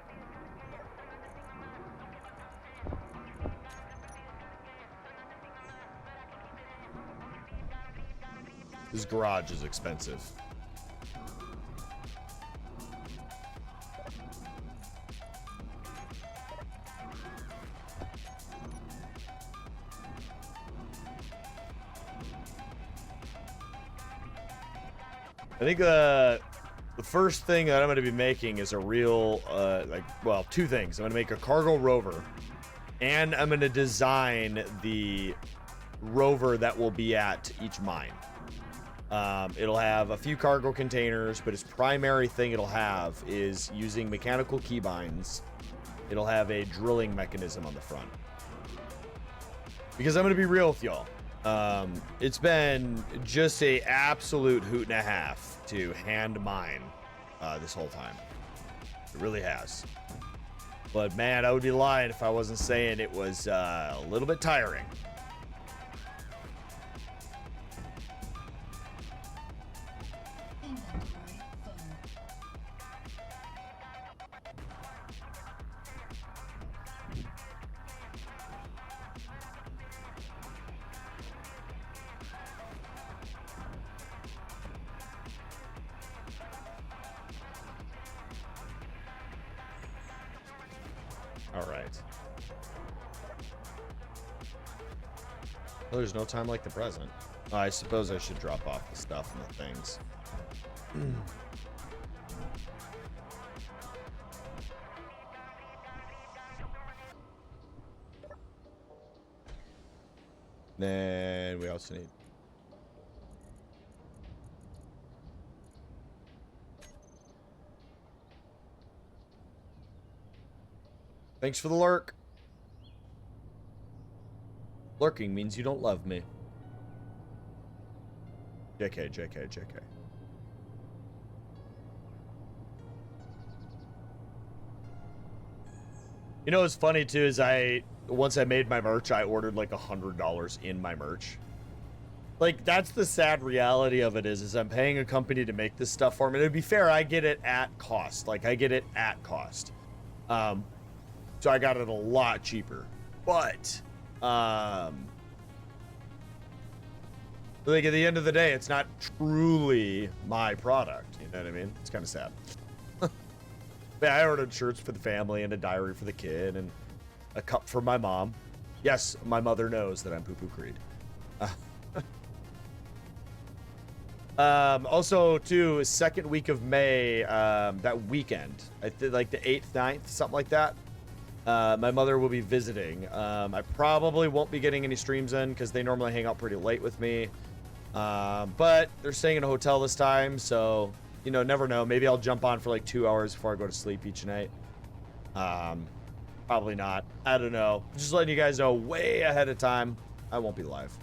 This garage is expensive. I think the first thing that I'm going to be making is a real, well, two things. I'm going to make a cargo rover, and I'm going to design the rover that will be at each mine. It'll have a few cargo containers, but its primary thing it'll have is using mechanical keybinds. It'll have a drilling mechanism on the front. Because I'm going to be real with y'all. It's been just a absolute hoot and a half to hand mine this whole time. It really has. But man, I would be lying if I wasn't saying it was a little bit tiring. Inventory full. All right. Well, there's no time like the present. I suppose I should drop off the stuff and the things. Then we also need... Thanks for the lurk. Lurking means you don't love me. JK, JK, JK. You know what's funny too is once I made my merch, I ordered like $100 in my merch. Like, that's the sad reality of it is I'm paying a company to make this stuff for me. And to be fair, I get it at cost. Like, I get it at cost. So I got it a lot cheaper. But, like, at the end of the day, it's not truly my product. You know what I mean? It's kind of sad. Yeah, I ordered shirts for the family and a diary for the kid and a cup for my mom. Yes, my mother knows that I'm Poo Poo Creed. Also, too, second week of May, that weekend, I did like the 8th, 9th, something like that. My mother will be visiting. I probably won't be getting any streams in because they normally hang out pretty late with me. But they're staying in a hotel this time, so, you know, never know. Maybe I'll jump on for like 2 hours before I go to sleep each night. Probably not. I don't know. Just letting you guys know way ahead of time. I won't be live.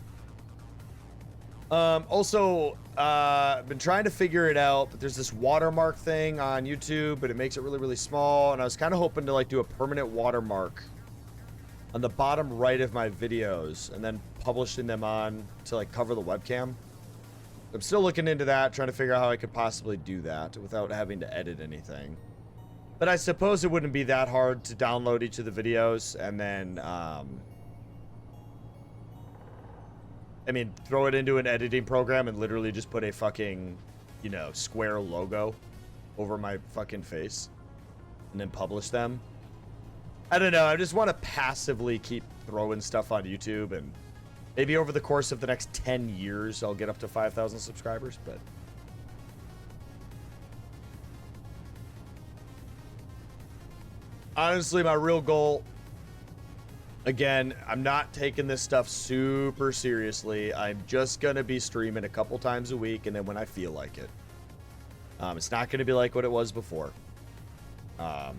Also, I've been trying to figure it out, but there's this watermark thing on YouTube, but it makes it really, really small. And I was kind of hoping to like do a permanent watermark on the bottom right of my videos and then publishing them on to like cover the webcam. I'm still looking into that, trying to figure out how I could possibly do that without having to edit anything. But I suppose it wouldn't be that hard to download each of the videos and then, I mean, throw it into an editing program and literally just put a fucking, you know, square logo over my fucking face and then publish them. I don't know. I just want to passively keep throwing stuff on YouTube, and maybe over the course of the next 10 years, I'll get up to 5,000 subscribers, but... honestly, my real goal... again, I'm not taking this stuff super seriously. I'm just going to be streaming a couple times a week, and then when I feel like it. It's not going to be like what it was before. I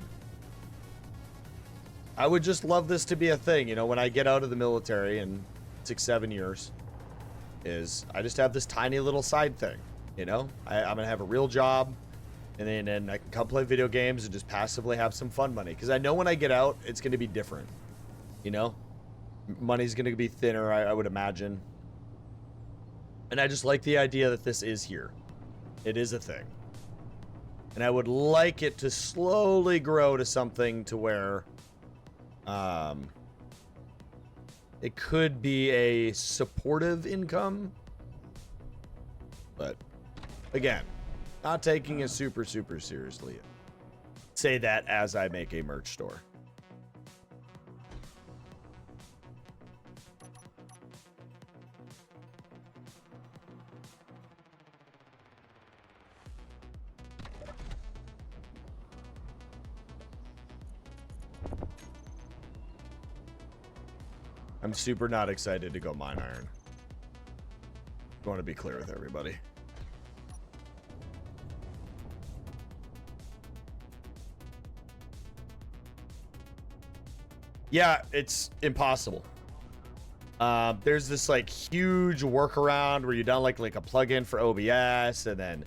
would just love this to be a thing, you know, when I get out of the military in 6-7 years, is I just have this tiny little side thing, you know? I'm going to have a real job. then I can come play video games and just passively have some fun money. Because I know when I get out, it's going to be different. You know? Money's going to be thinner, I would imagine. And I just like the idea that this is here. It is a thing. And I would like it to slowly grow to something to where it could be a supportive income. But again, not taking it super seriously. Say that as I make a merch store. I'm super not excited to go mine iron. I want to be clear with everybody. Yeah, it's impossible. There's this like huge workaround where you download like a plugin for OBS, and then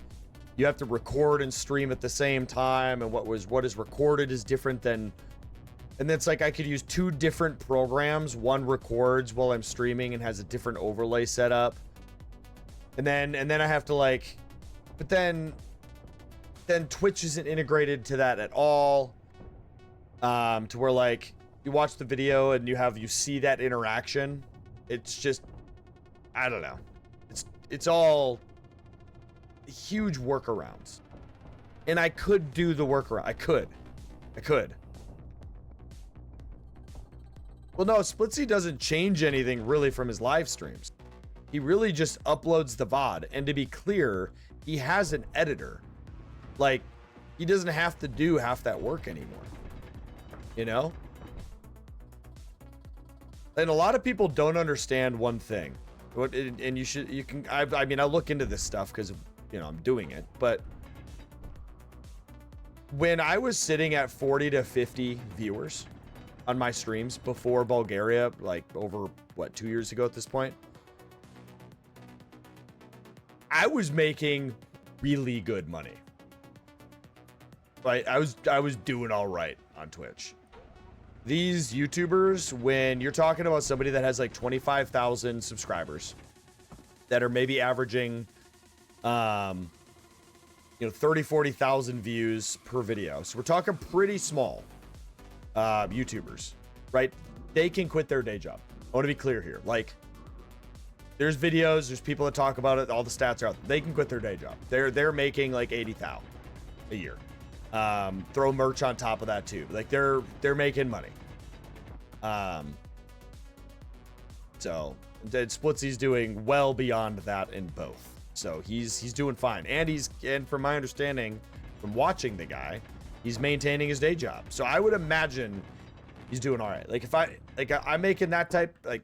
you have to record and stream at the same time, and what is recorded is different than. And then it's like I could use two different programs. One records while I'm streaming and has a different overlay set up. And then I have to like, but then Twitch isn't integrated to that at all. To where like you watch the video and you see that interaction. It's just, I don't know. It's all huge workarounds. And I could do the workaround. I could. Well, no, Splitsy doesn't change anything really from his live streams. He really just uploads the VOD. And to be clear, he has an editor. Like, he doesn't have to do half that work anymore. You know? And a lot of people don't understand one thing. And I mean, I look into this stuff because, you know, I'm doing it. But when I was sitting at 40 to 50 viewers on my streams before Bulgaria, like over, what, 2 years ago at this point, I was making really good money. Like, I was doing all right on Twitch. These YouTubers, when you're talking about somebody that has like 25,000 subscribers that are maybe averaging, 30, 40,000 views per video. So we're talking pretty small YouTubers, right? They can quit their day job. I want to be clear here. Like, there's videos, there's people that talk about it. All the stats are out. They can quit their day job. They're making like 80,000 a year. Throw merch on top of that too. Like they're making money. So Splitsy's doing well beyond that in both. So he's doing fine. And from my understanding, from watching the guy, he's maintaining his day job. So I would imagine he's doing all right. Like if I'm making that type, like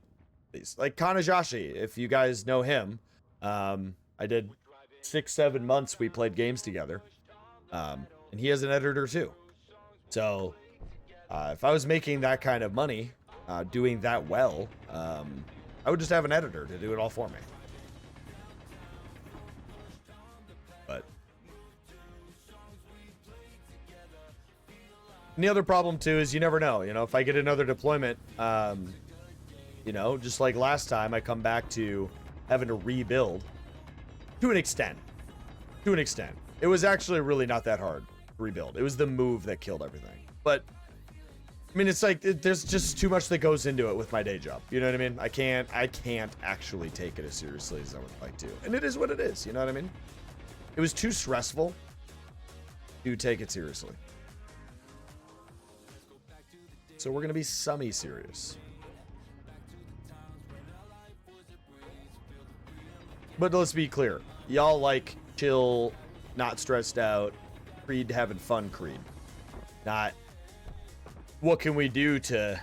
Kanajashi, if you guys know him, I did 6-7 months we played games together. And he has an editor too. So if I was making that kind of money, doing that well, I would just have an editor to do it all for me. But and the other problem too is you never know. You know, if I get another deployment, just like last time, I come back to having to rebuild to an extent. It was actually really not that hard to rebuild. It was the move that killed everything. But I mean, it's like there's just too much that goes into it with my day job. You know what I mean? I can't actually take it as seriously as I would like to. And it is what it is. You know what I mean? It was too stressful to take it seriously. So we're gonna be semi-serious. But let's be clear. Y'all like chill, not stressed out, Creed having fun Creed. Not, what can we do to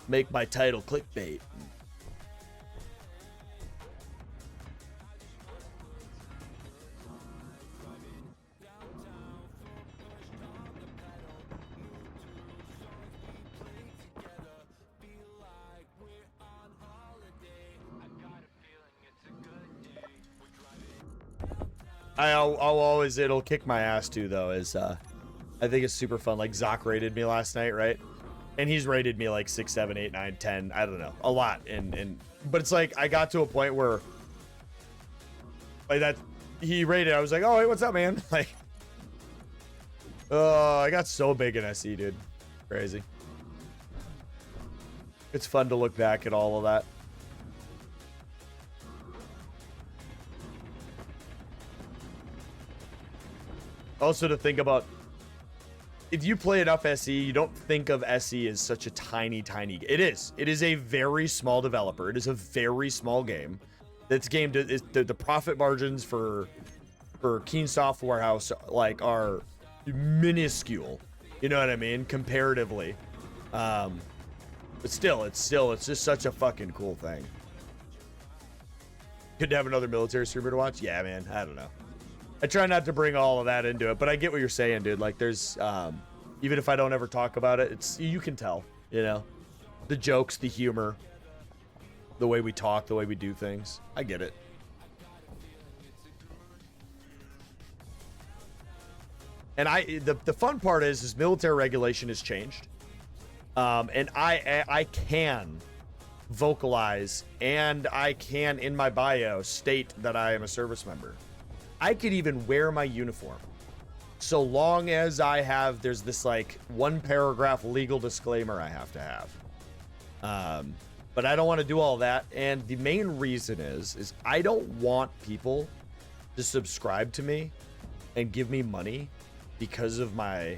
make my title clickbait? I'll always, it'll kick my ass too though, is I think it's super fun. Like Zoc rated me last night, right? And he's rated me like 6, 7, 8, 9, 10, I don't know, a lot. But it's like I got to a point where like that he rated, I was like, oh hey, what's up, man? Like I got so big in SE, dude. Crazy. It's fun to look back at all of that. Also to think about, if you play enough SE, you don't think of SE as such a tiny. It is. It is a very small developer. It is a very small game. This game, the profit margins for Keen Software House like are minuscule. You know what I mean? Comparatively. But still, it's just such a fucking cool thing. Could have another military streamer to watch? Yeah, man. I don't know. I try not to bring all of that into it, but I get what you're saying, dude. Like, there's, even if I don't ever talk about it, it's, you can tell, you know, the jokes, the humor, the way we talk, the way we do things. I get it. And the fun part is military regulation has changed. And I can vocalize and I can, in my bio, state that I am a service member. I could even wear my uniform so long as there's this like 1 paragraph legal disclaimer I have to have. But I don't want to do all that. And the main reason is I don't want people to subscribe to me and give me money because of my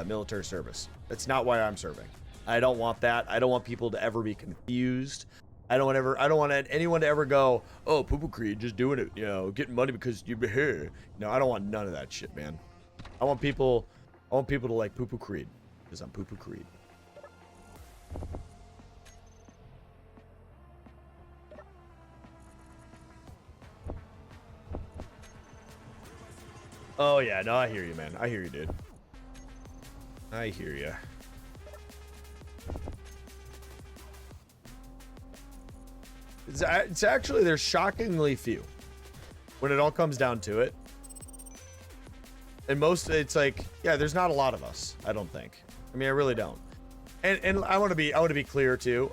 military service. That's not why I'm serving. I don't want that. I don't want people to ever be confused. I don't want anyone to ever go, oh, Poo Poo Creed just doing it, you know, getting money because you're here. No, I don't want none of that shit, man. I want people to like Poo Poo Creed because I'm Poo Poo Creed. Oh yeah, no, I hear you, man. I hear you, dude. I hear you. It's actually, there's shockingly few when it all comes down to it. And most, it's like, yeah, there's not a lot of us, I don't think. I mean, I really don't. And I want to be clear too.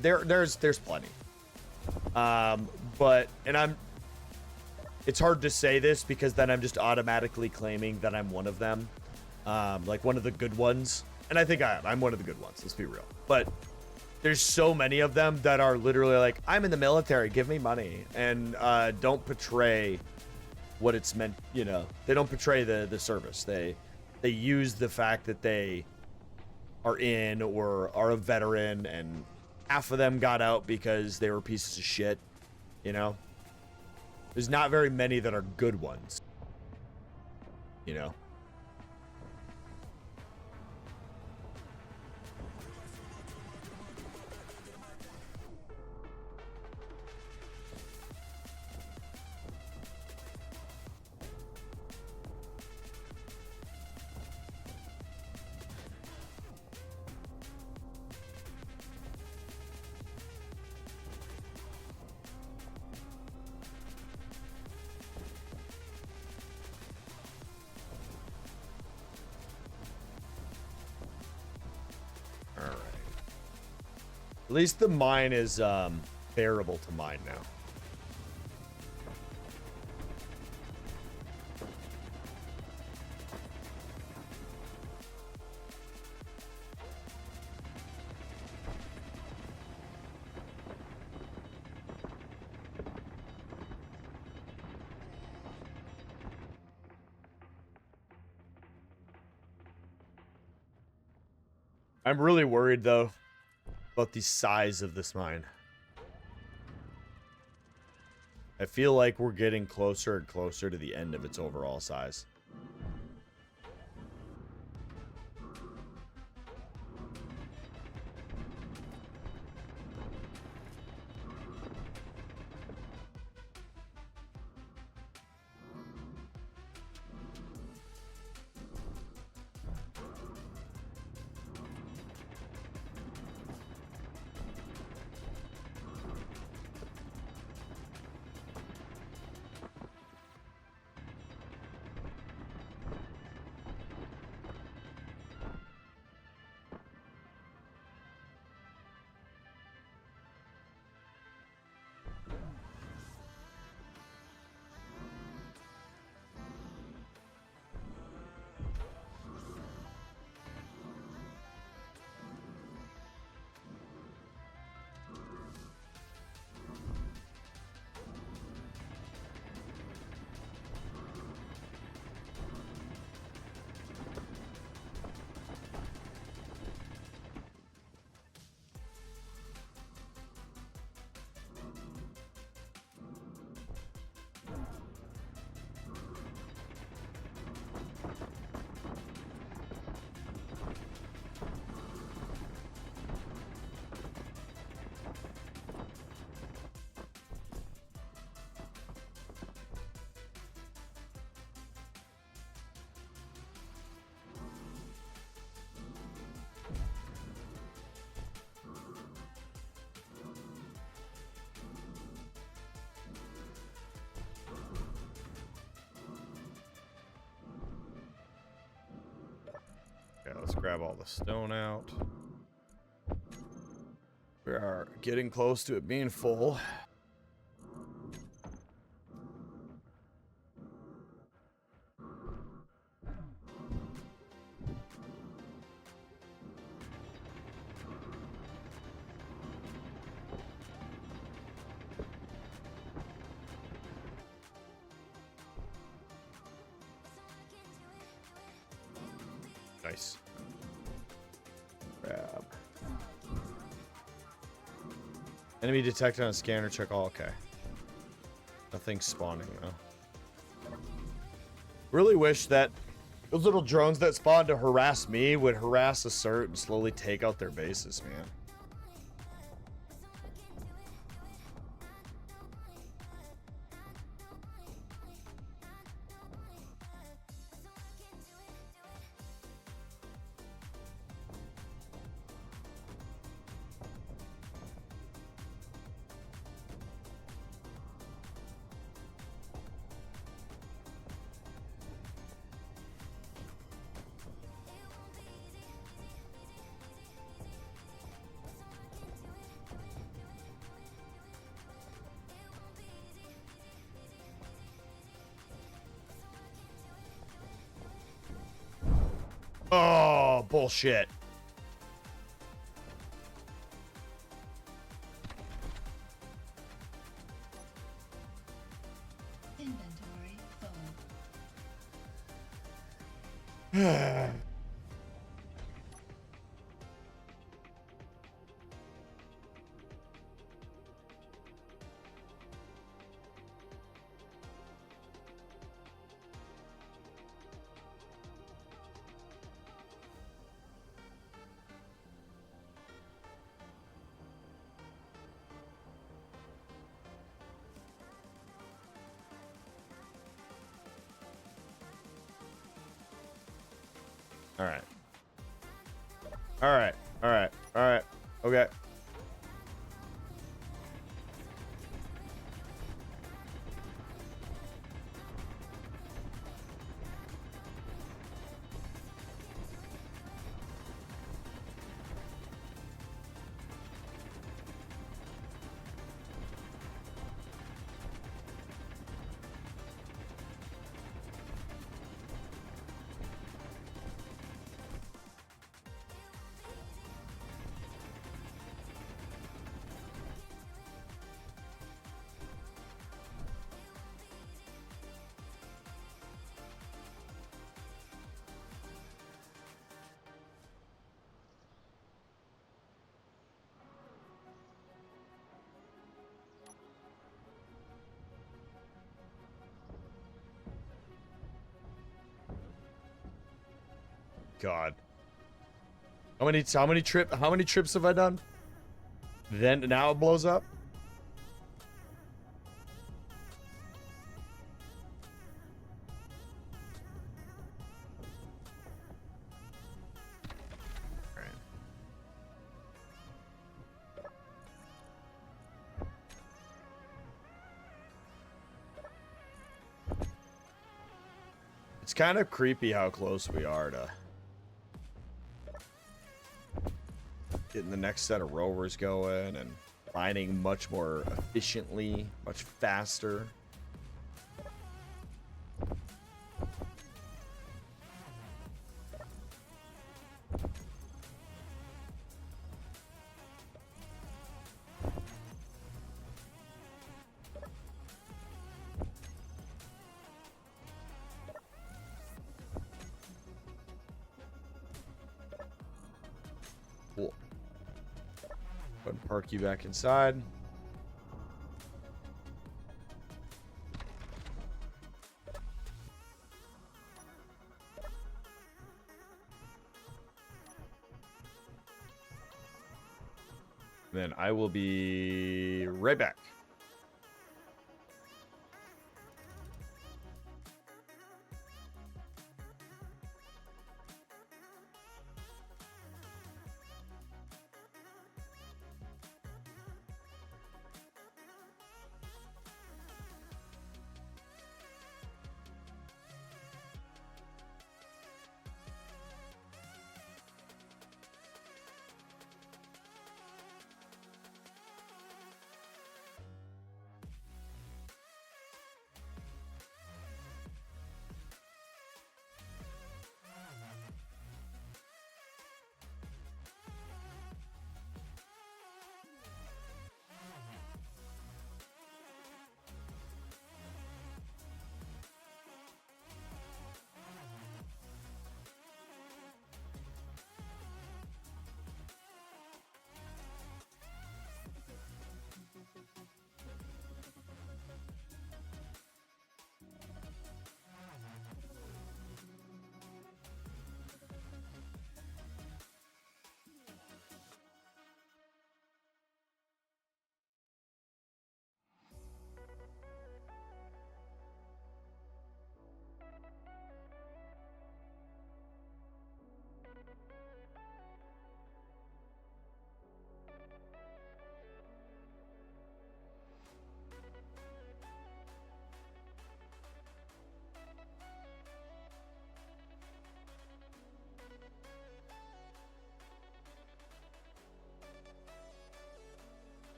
There's plenty. It's hard to say this because then I'm just automatically claiming that I'm one of them. Like one of the good ones. And I think I am. I'm one of the good ones, let's be real. But there's so many of them that are literally like, I'm in the military, give me money. And don't portray what it's meant, you know. They don't portray the service. They use the fact that they are in or are a veteran, and half of them got out because they were pieces of shit, you know. There's not very many that are good ones, you know. At least the mine is bearable to mine now. I'm really worried though about the size of this mine. I feel like we're getting closer and closer to the end of its overall size. Okay, let's grab all the stone out. We are getting close to it being full. Nice. Grab. Enemy detected on scanner check. Oh, okay. Nothing's spawning though. Really wish that those little drones that spawn to harass me would harass assert and slowly take out their bases, man. Oh, bullshit. Inventory full. All right. All right. All right. All right. Okay. God. How many trips have I done? Then now it blows up? Alright. It's kind of creepy how close we are to getting the next set of rovers going and mining much more efficiently, much faster. Cool. Go ahead and park you back inside. Then I will be right back.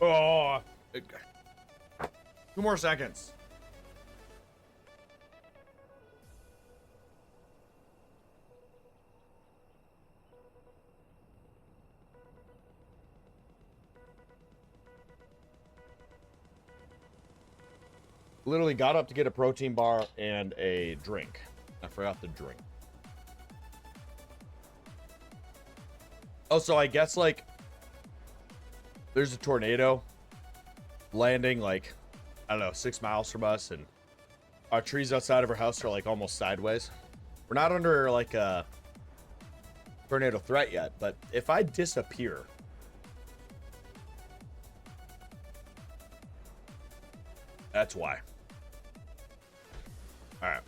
Oh, 2 more seconds. Literally got up to get a protein bar and a drink. I forgot the drink. Oh, so I guess like there's a tornado landing like, I don't know, 6 miles from us, and our trees outside of our house are like almost sideways. We're not under like a tornado threat yet, but if I disappear, that's why. All right.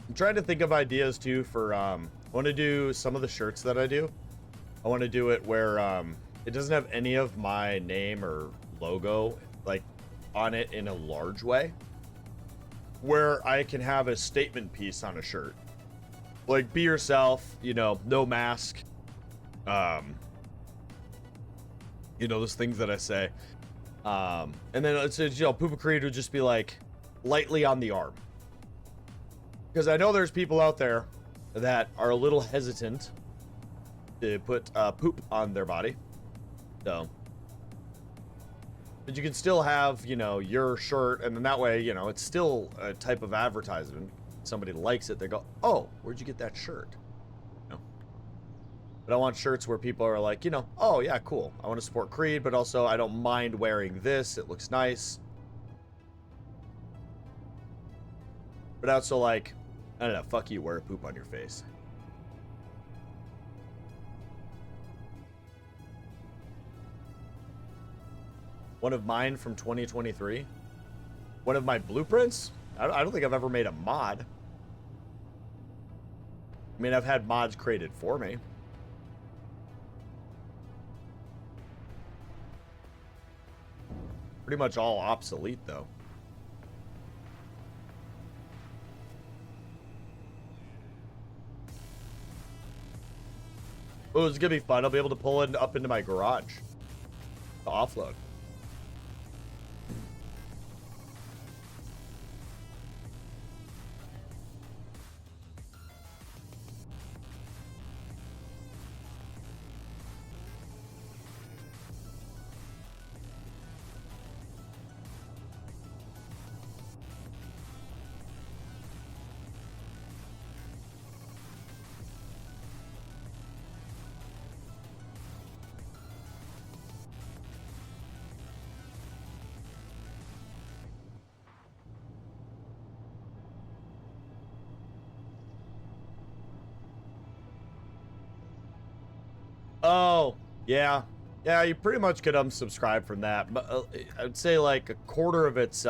I'm trying to think of ideas too for I want to do some of the shirts that I do. I want to do it where it doesn't have any of my name or logo like on it in a large way, where I can have a statement piece on a shirt, like be yourself, you know, no mask, you know, those things that I say, and then it's, you know, Poopa Creed would just be like lightly on the arm. Because I know there's people out there that are a little hesitant to put poop on their body. So, but you can still have, you know, your shirt, and then that way, you know, it's still a type of advertisement. Somebody likes it, they go, oh, where'd you get that shirt? You know? But I want shirts where people are like, you know, oh yeah, cool. I want to support Creed, but also I don't mind wearing this. It looks nice. But also like, I don't know, fuck you, wear poop on your face. One of mine from 2023? One of my blueprints? I don't think I've ever made a mod. I mean, I've had mods created for me. Pretty much all obsolete, though. Oh, it's gonna be fun. I'll be able to pull it up into my garage to offload. Oh, yeah. Yeah, you pretty much could unsubscribe from that. But I would say like a quarter of it's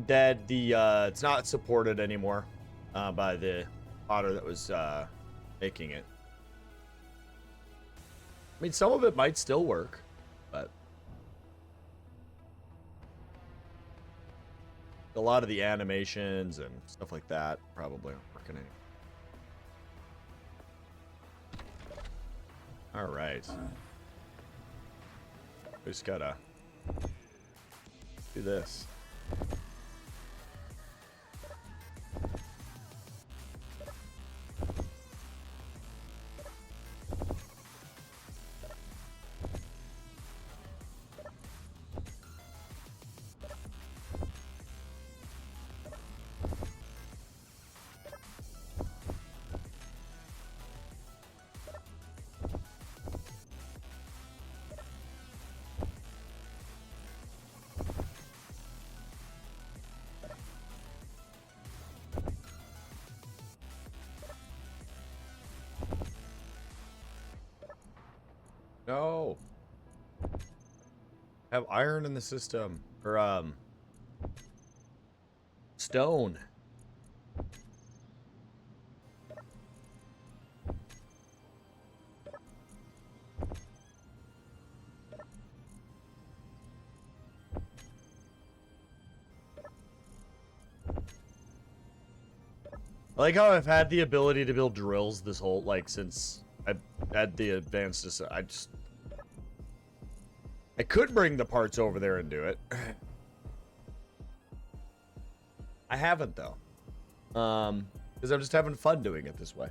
dead. It's not supported anymore by the modder that was making it. I mean, some of it might still work, but a lot of the animations and stuff like that probably aren't working anymore. All right. We just gotta do this. No. Have iron in the system. Or stone. I like how I've had the ability to build drills this whole, like, since I've had the advanced, I could bring the parts over there and do it. I haven't, though. Because I'm just having fun doing it this way.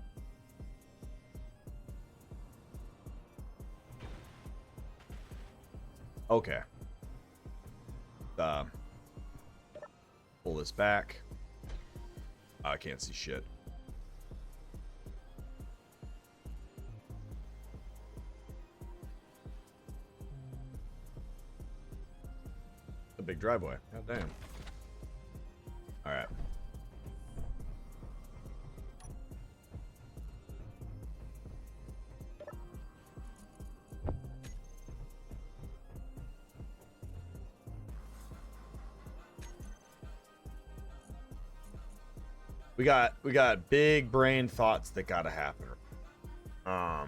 Okay. Pull this back. I can't see shit. A big driveway. God damn. All right. We got big brain thoughts that gotta happen. I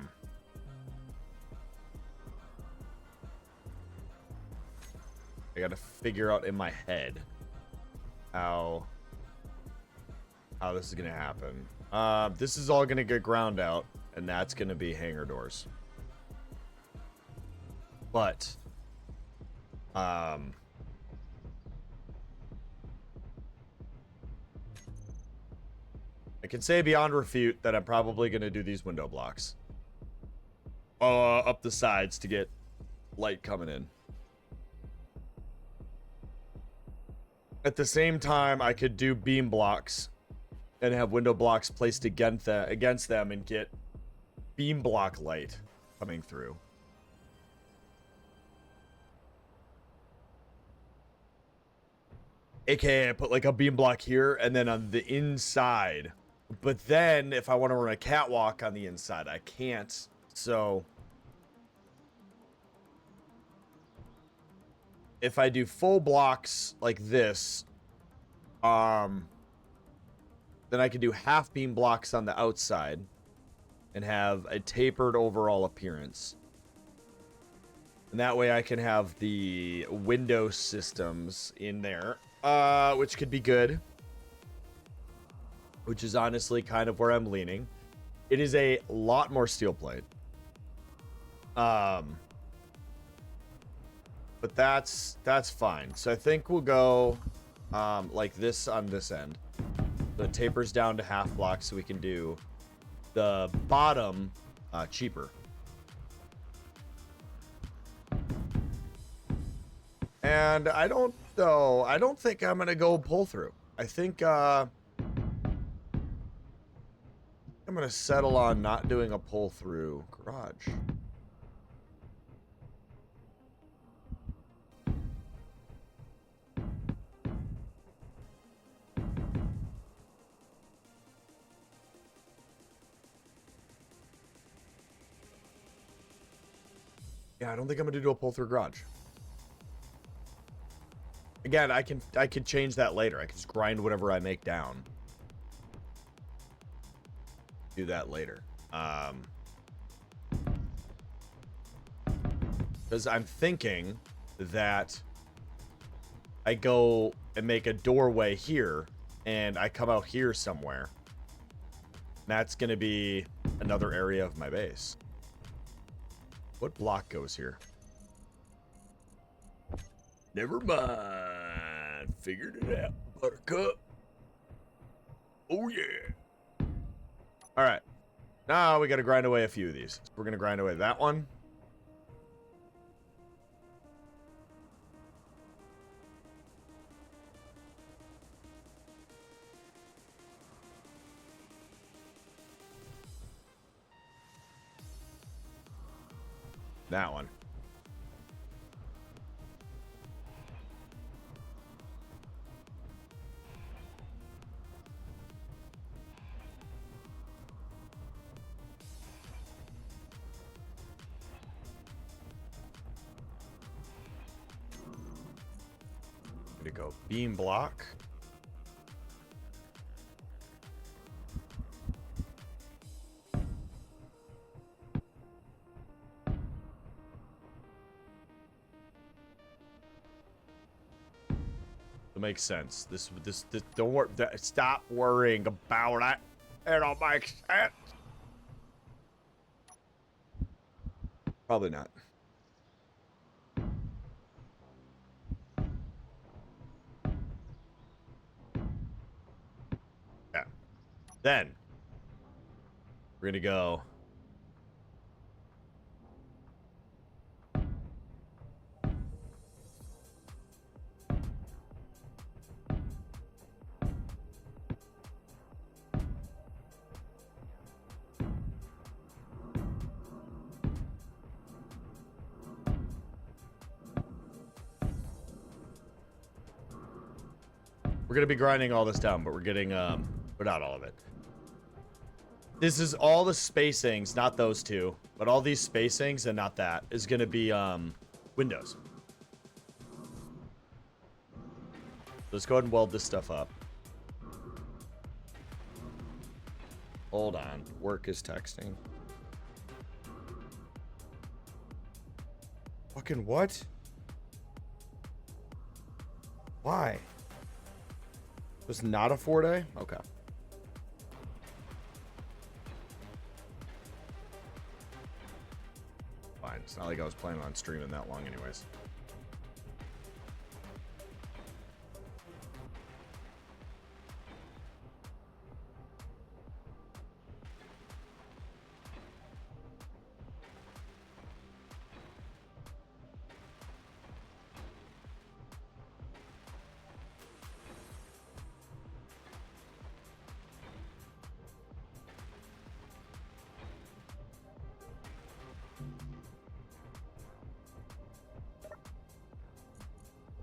gotta figure out in my head how this is gonna happen. This is all gonna get ground out, and that's gonna be hangar doors. But I can say beyond refute that I'm probably going to do these window blocks. Up the sides to get light coming in. At the same time, I could do beam blocks and have window blocks placed against them and get beam block light coming through. AKA I put like a beam block here and then on the inside. But then if I want to run a catwalk on the inside, I can't. So if I do full blocks like this, then I can do half beam blocks on the outside and have a tapered overall appearance. And that way I can have the window systems in there, which could be good. Which is honestly kind of where I'm leaning. It is a lot more steel plate. But that's fine. So I think we'll go like this on this end. The tapers down to half blocks so we can do the bottom cheaper. And I don't think I'm gonna go pull through. I think I'm gonna settle on not doing a pull through garage. Yeah, I don't think I'm gonna do a pull through garage. Again, I can change that later. I can just grind whatever I make down. Do that later. Because I'm thinking that I go and make a doorway here and I come out here somewhere. That's going to be another area of my base. What block goes here? Never mind. Figured it out, buttercup. Oh, yeah. All right. Now we got to grind away a few of these. We're going to grind away that one. That one. To go beam block. It makes sense. This don't worry. Stop worrying about it. It'll make sense. Probably not. Yeah. Then we're gonna go. We're gonna be grinding all this down, but we're getting but not all of it. This is all the spacings, not those two, but all these spacings and not that is gonna be windows. Let's go ahead and weld this stuff up. Hold on, work is texting. Fucking what? Why? It was not a 4-day? Okay. Fine. It's not like I was planning on streaming that long anyways.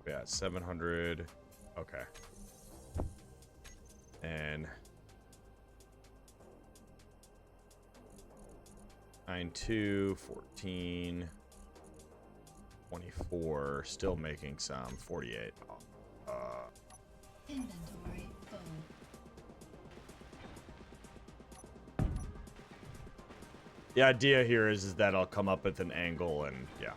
Yeah, 700. Okay. And 9, 2, 14, 24. Still making some. 48. Inventory full. The idea here is that I'll come up with an angle and yeah.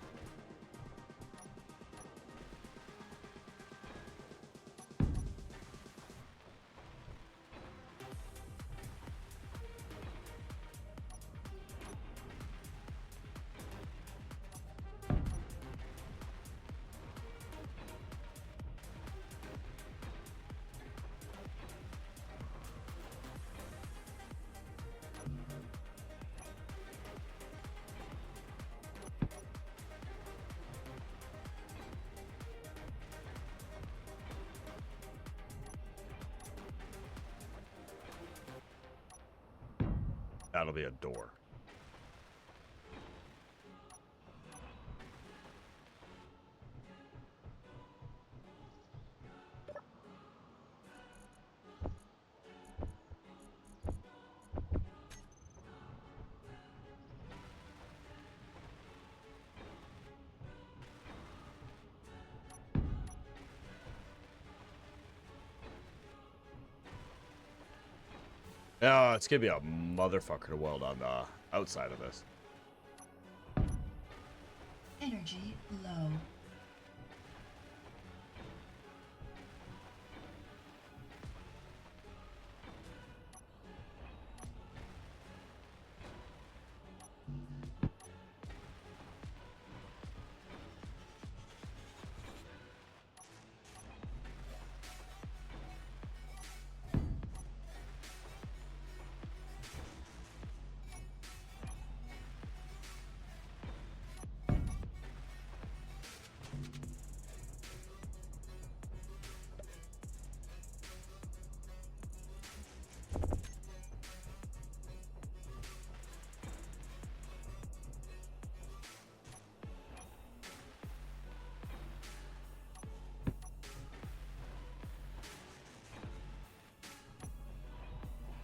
That'll be a door. Oh, it's gonna be a motherfucker to weld on the outside of this. Energy low.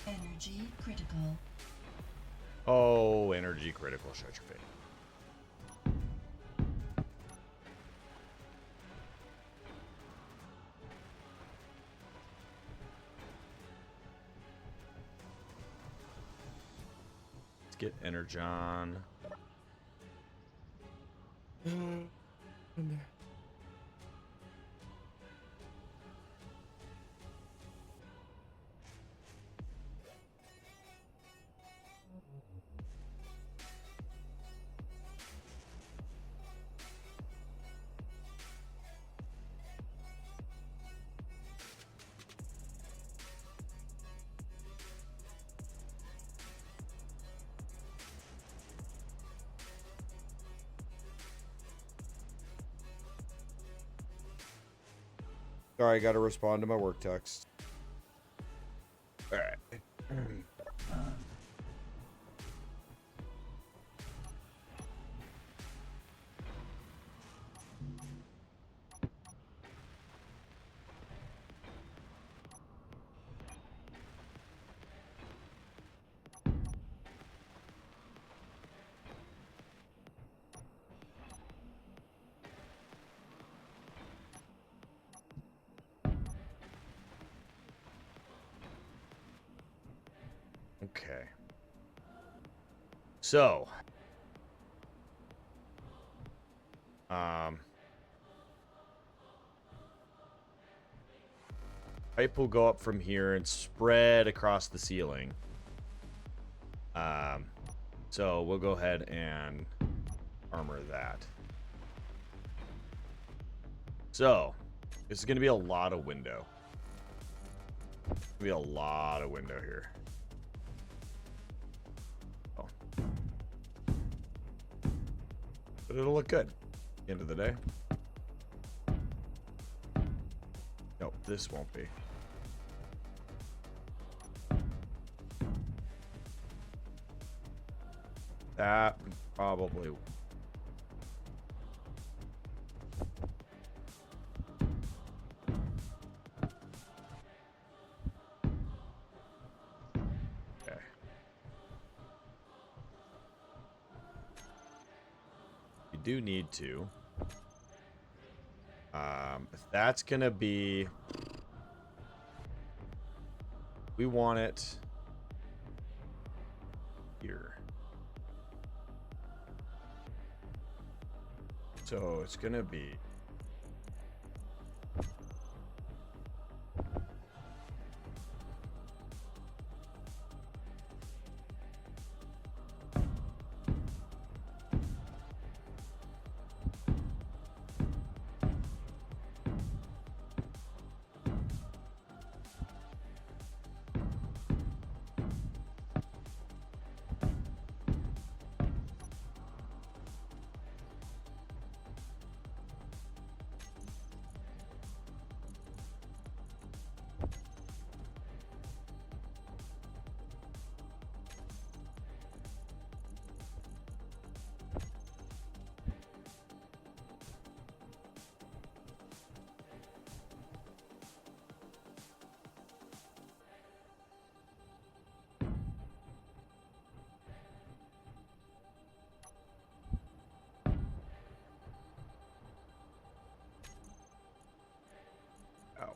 Energy critical. Oh, energy critical. Shut your face. Let's get Energon. In there. Sorry, I gotta respond to my work text. Alright. Okay. So, pipe will go up from here and spread across the ceiling. So we'll go ahead and armor that. So, this is going to be a lot of window. Be a lot of window here. Oh. But it'll look good at the end of the day. Nope, this won't be. That probably. Okay. You do need to. If that's gonna be, we want it here. So it's gonna be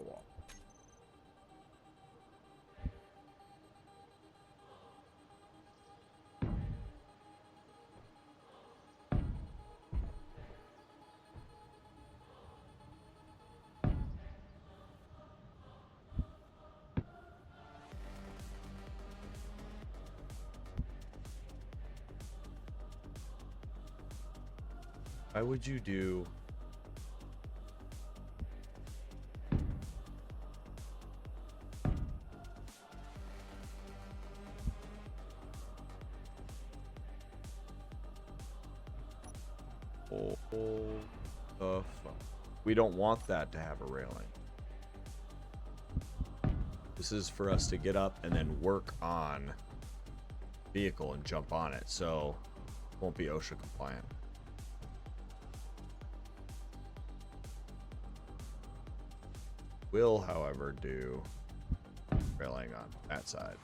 wall. Why would you do? Oh, the fuck. We don't want that to have a railing. This is for us to get up and then work on vehicle and jump on it, so it won't be OSHA compliant. Will, however, do railing on that side.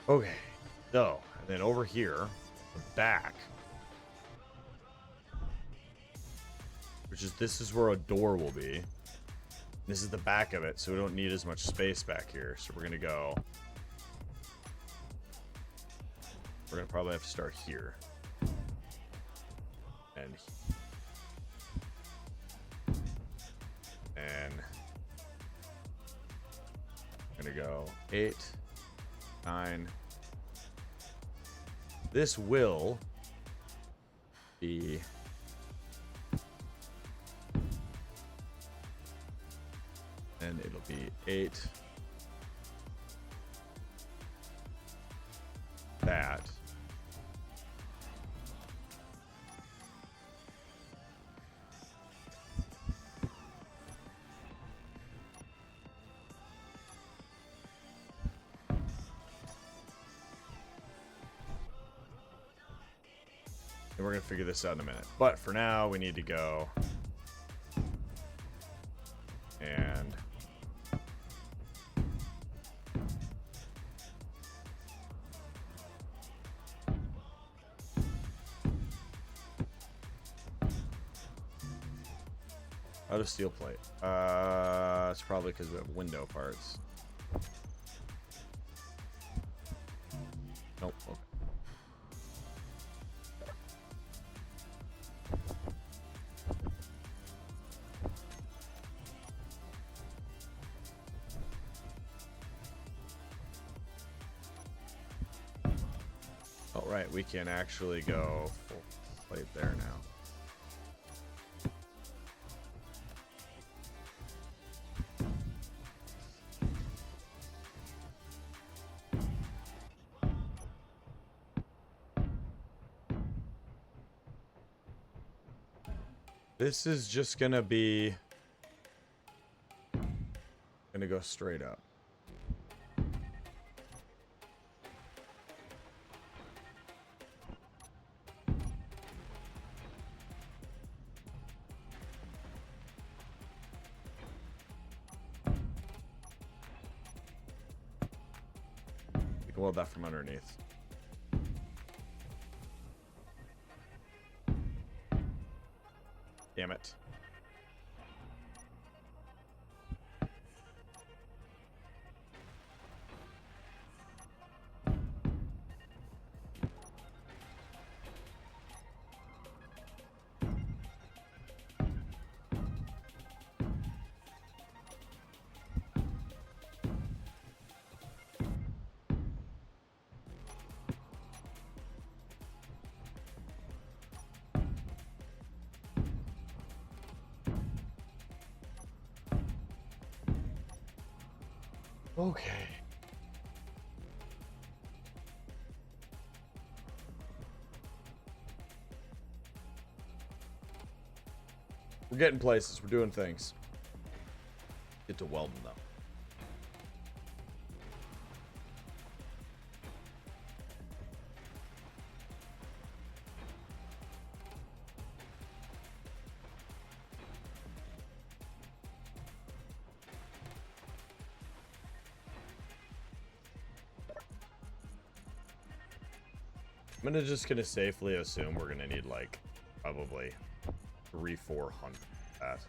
Okay, so, and then over here, the back, which is, this is where a door will be. This is the back of it, so we don't need as much space back here. So we're gonna go we're gonna probably have to start here. And I'm gonna go 8, 9. This will be and it'll be 8. That. And we're gonna figure this out in a minute. But for now, we need to go and out of steel plate. It's probably because we have window parts. Nope. Okay. All right, we can actually go full plate there now. This is just gonna be gonna go straight up. We can weld that from underneath. Damn it. Okay. We're getting places. We're doing things. Get to welding though. I'm just gonna safely assume we're gonna need like probably 300-400 that.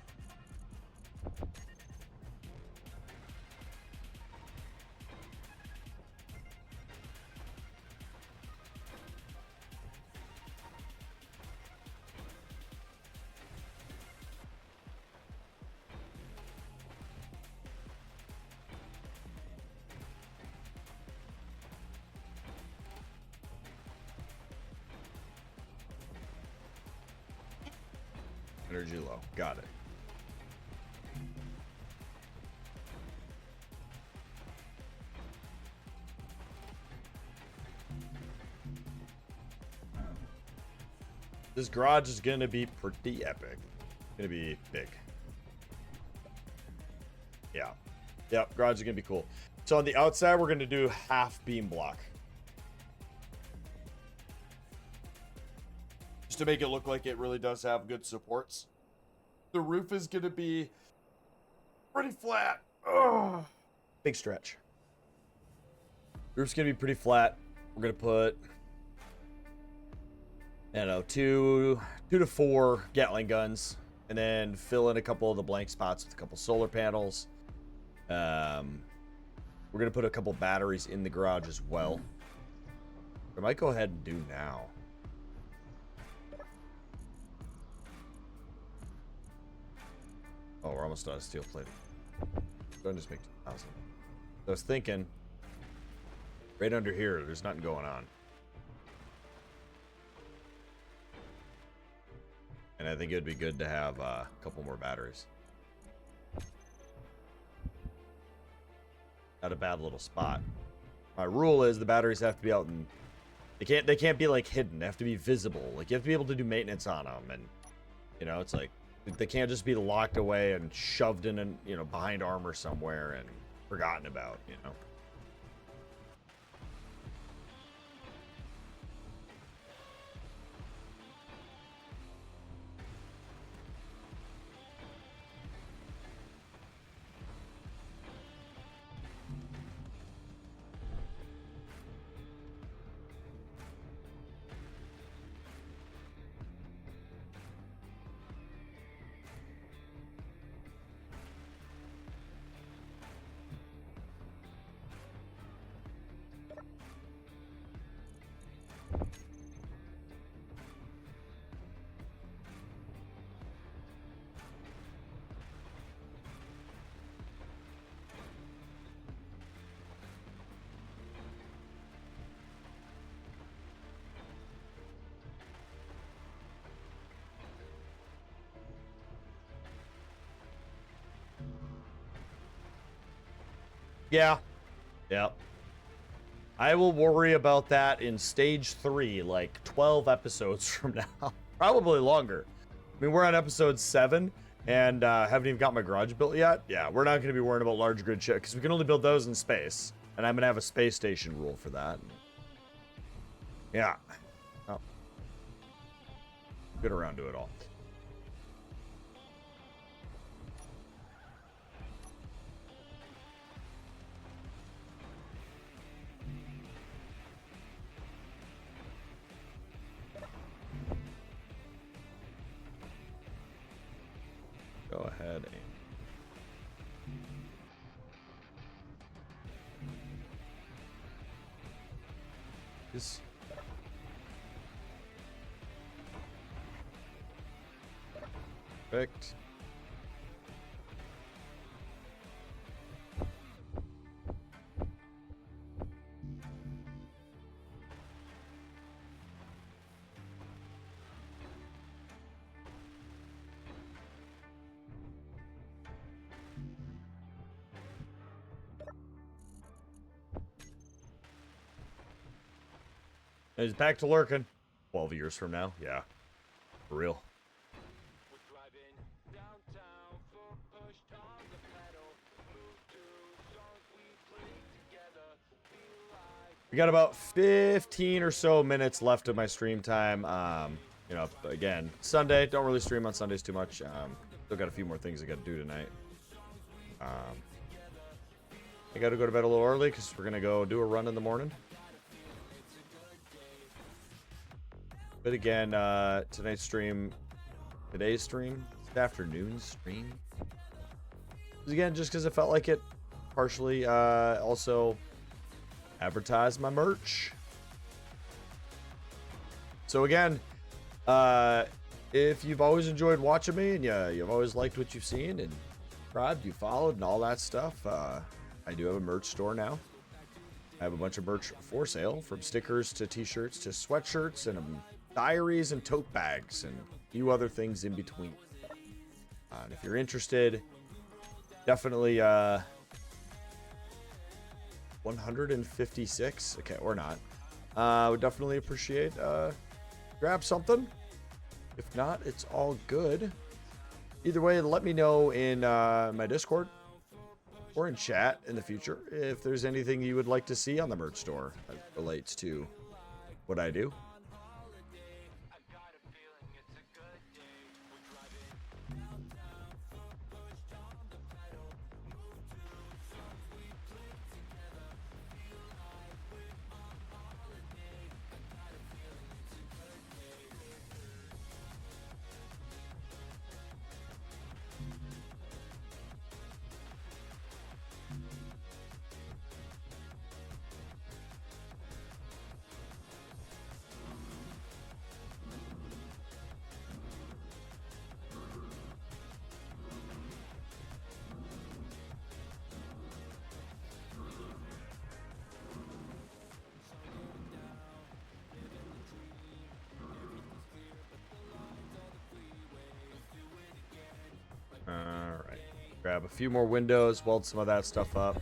Energy low. Got it. This garage is gonna be pretty epic. It's gonna be big. Yeah. Yep, garage is gonna be cool. So on the outside, we're gonna do half beam block. Just to make it look like it really does have good supports. The roof is gonna be pretty flat. Ugh. Big stretch. Roof's gonna be pretty flat. We're gonna put, I don't know, two to 4 Gatling guns, and then fill in a couple of the blank spots with a couple solar panels. We're gonna put a couple batteries in the garage as well. I might go ahead and do now. Oh, we're almost out of steel plating. Don't just make 2,000. I was thinking, right under here, there's nothing going on. And I think it'd be good to have a couple more batteries. Not a bad little spot. My rule is the batteries have to be out in... They can't be like hidden. They have to be visible. Like you have to be able to do maintenance on them, and you know it's like they can't just be locked away and shoved in and behind armor somewhere and forgotten about. Yeah. I will worry about that in stage 3, like 12 episodes from now. Probably longer. I mean, we're on episode 7 and haven't even got my garage built yet. Yeah, we're not going to be worrying about large grid shit because we can only build those in space. And I'm going to have a space station rule for that. Yeah. Oh. Get around to it all. Go ahead and just perfect. It's back to lurking. 12 years from now, yeah, for real. We got about 15 or so minutes left of my stream time. Again, Sunday. Don't really stream on Sundays too much. Still got a few more things I got to do tonight. I got to go to bed a little early because we're gonna go do a run in the morning. But again, today's stream, this afternoon's stream, again, just because I felt like it, partially, also advertise my merch. So again, if you've always enjoyed watching me and you've always liked what you've seen and subscribed, you followed and all that stuff, I do have a merch store now. I have a bunch of merch for sale, from stickers to t-shirts to sweatshirts and diaries and tote bags and a few other things in between. And if you're interested, definitely 156, okay, or not, would definitely appreciate grab something. If not, it's all good. Either way, let me know in my Discord or in chat in the future if there's anything you would like to see on the merch store that relates to what I do. Grab a few more windows, weld some of that stuff up.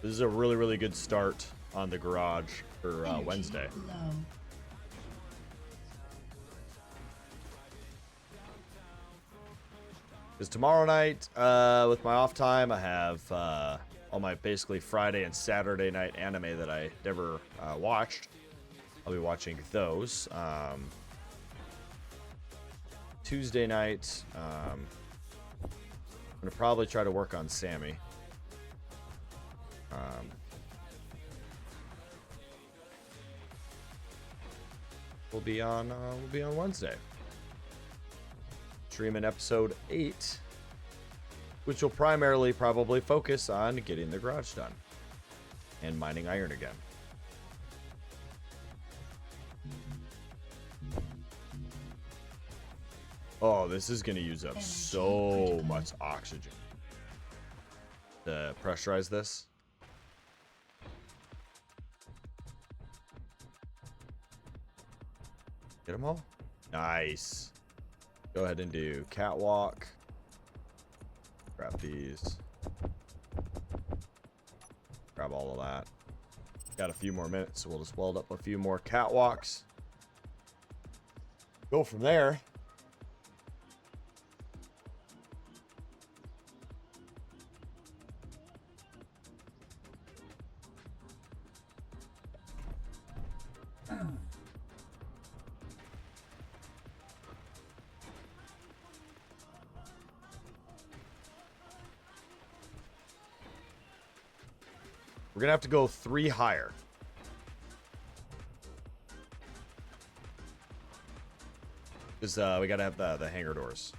This is a really, really good start on the garage for Energy Wednesday. low. Because tomorrow night, with my off time, I have all my basically Friday and Saturday night anime that I never watched. I'll be watching those. Tuesday night, I'm going to probably try to work on Sammy. We'll be on Wednesday. Streaming episode 8, which will primarily probably focus on getting the garage done and mining iron again. Oh, this is going to use up so much oxygen to pressurize this. Get them all? Nice. Go ahead and do catwalk. Grab these. Grab all of that. Got a few more minutes, so we'll just weld up a few more catwalks. Go from there. We're gonna have to go 3 higher. Because we gotta have the hangar doors.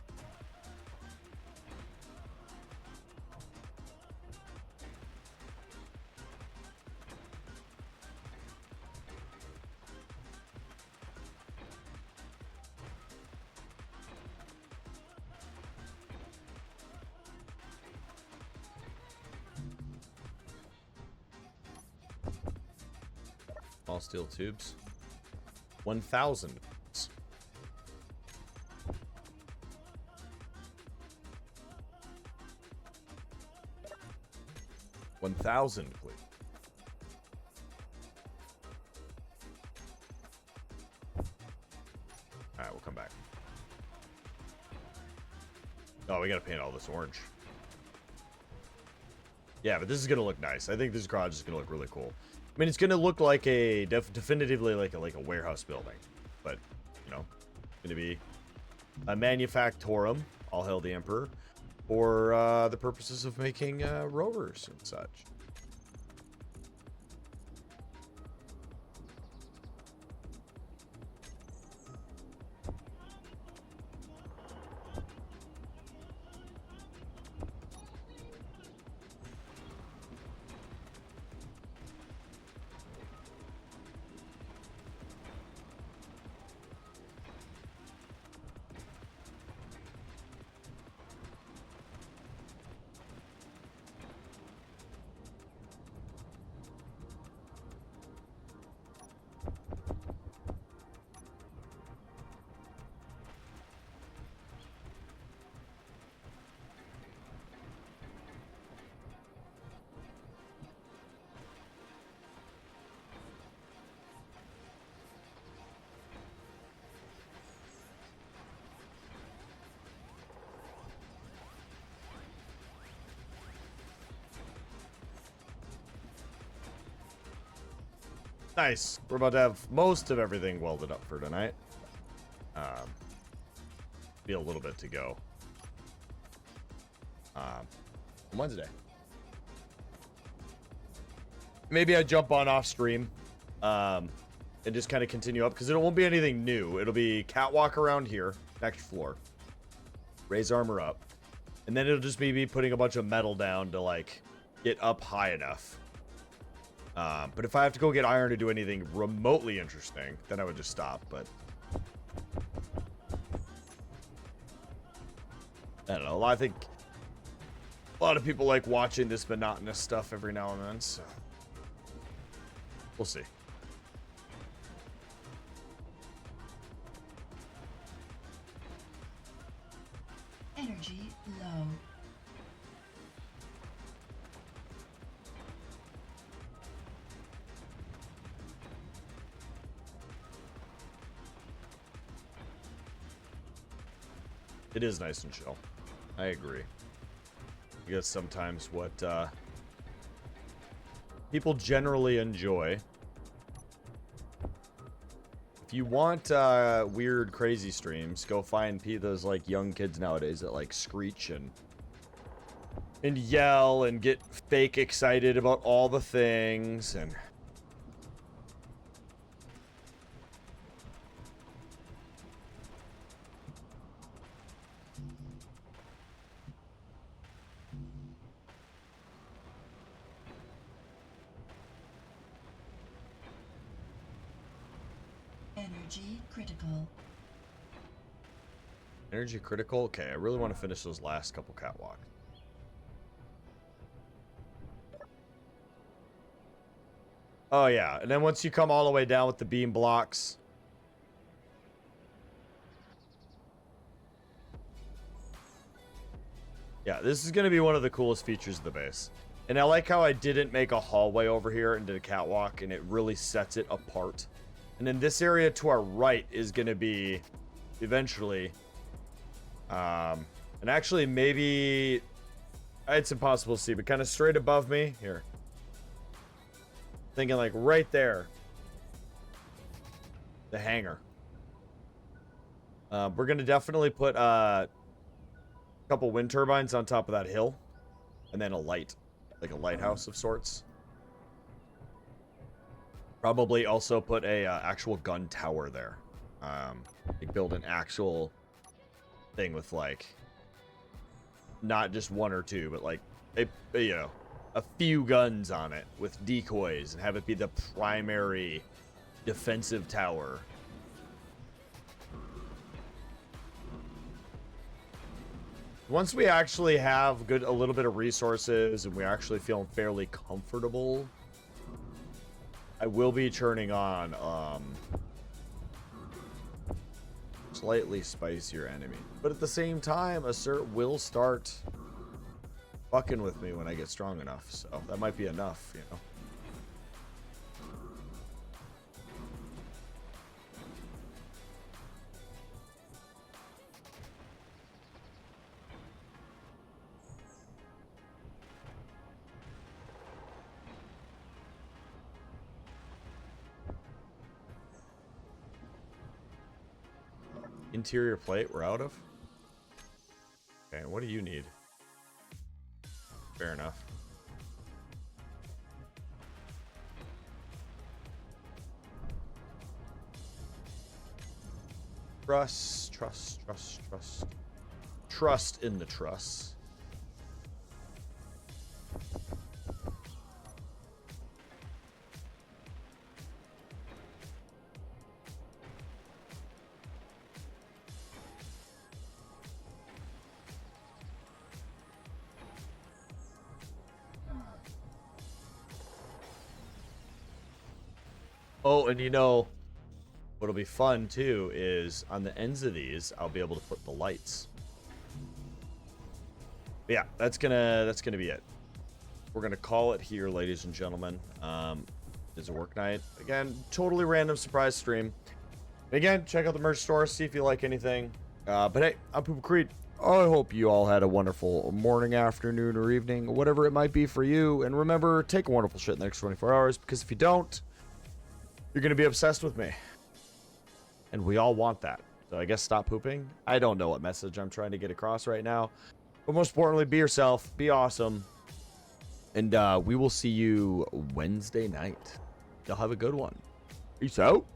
All steel tubes. 1,000. 1,000, please. Alright, we'll come back. Oh, we gotta paint all this orange. Yeah, but this is gonna look nice. I think this garage is gonna look really cool. I mean, it's gonna look like a definitively like a warehouse building, but you know, it's gonna be a manufactorum. All hail the emperor, for the purposes of making rovers and such. Nice. We're about to have most of everything welded up for tonight. Be a little bit to go. On Wednesday. Maybe I jump on off stream and just kind of continue up, because it won't be anything new. It'll be catwalk around here, next floor. Raise armor up. And then it'll just be me putting a bunch of metal down to like get up high enough. But if I have to go get iron to do anything remotely interesting, then I would just stop, but I don't know. I think a lot of people like watching this monotonous stuff every now and then, so we'll see. Energy low. It is nice and chill. I agree. Because sometimes what people generally enjoy. If you want weird, crazy streams, go find those like young kids nowadays that like screech and yell and get fake excited about all the things and. Energy critical. Energy critical? Okay, I really want to finish those last couple catwalks. Oh yeah, and then once you come all the way down with the beam blocks. Yeah, this is going to be one of the coolest features of the base. And I like how I didn't make a hallway over here into the catwalk, and it really sets it apart. And then this area to our right is going to be eventually, and actually maybe, it's impossible to see, but kind of straight above me here. Thinking like right there, the hangar. We're going to definitely put a couple wind turbines on top of that hill, and then a light, like a lighthouse of sorts. Probably also put a actual gun tower there. Like build an actual thing with like not just one or two, but like a few guns on it with decoys, and have it be the primary defensive tower. Once we actually have a little bit of resources and we actually feel fairly comfortable, I will be turning on slightly spicier enemy. But at the same time, Assert will start fucking with me when I get strong enough. So that might be enough, you know. Interior plate we're out of. Okay, what do you need? Fair enough. Trust in the truss. Oh, and you know, what'll be fun too is on the ends of these, I'll be able to put the lights. But yeah, that's gonna be it. We're gonna call it here, ladies and gentlemen. It's a work night. Again, totally random surprise stream. Again, check out the merch store, see if you like anything. But hey, I'm Poopa Creed. I hope you all had a wonderful morning, afternoon, or evening, whatever it might be for you. And remember, take a wonderful shit in the next 24 hours, because if you don't, you're going to be obsessed with me. And we all want that. So I guess stop pooping. I don't know what message I'm trying to get across right now. But most importantly, be yourself. Be awesome. And we will see you Wednesday night. Y'all have a good one. Peace out.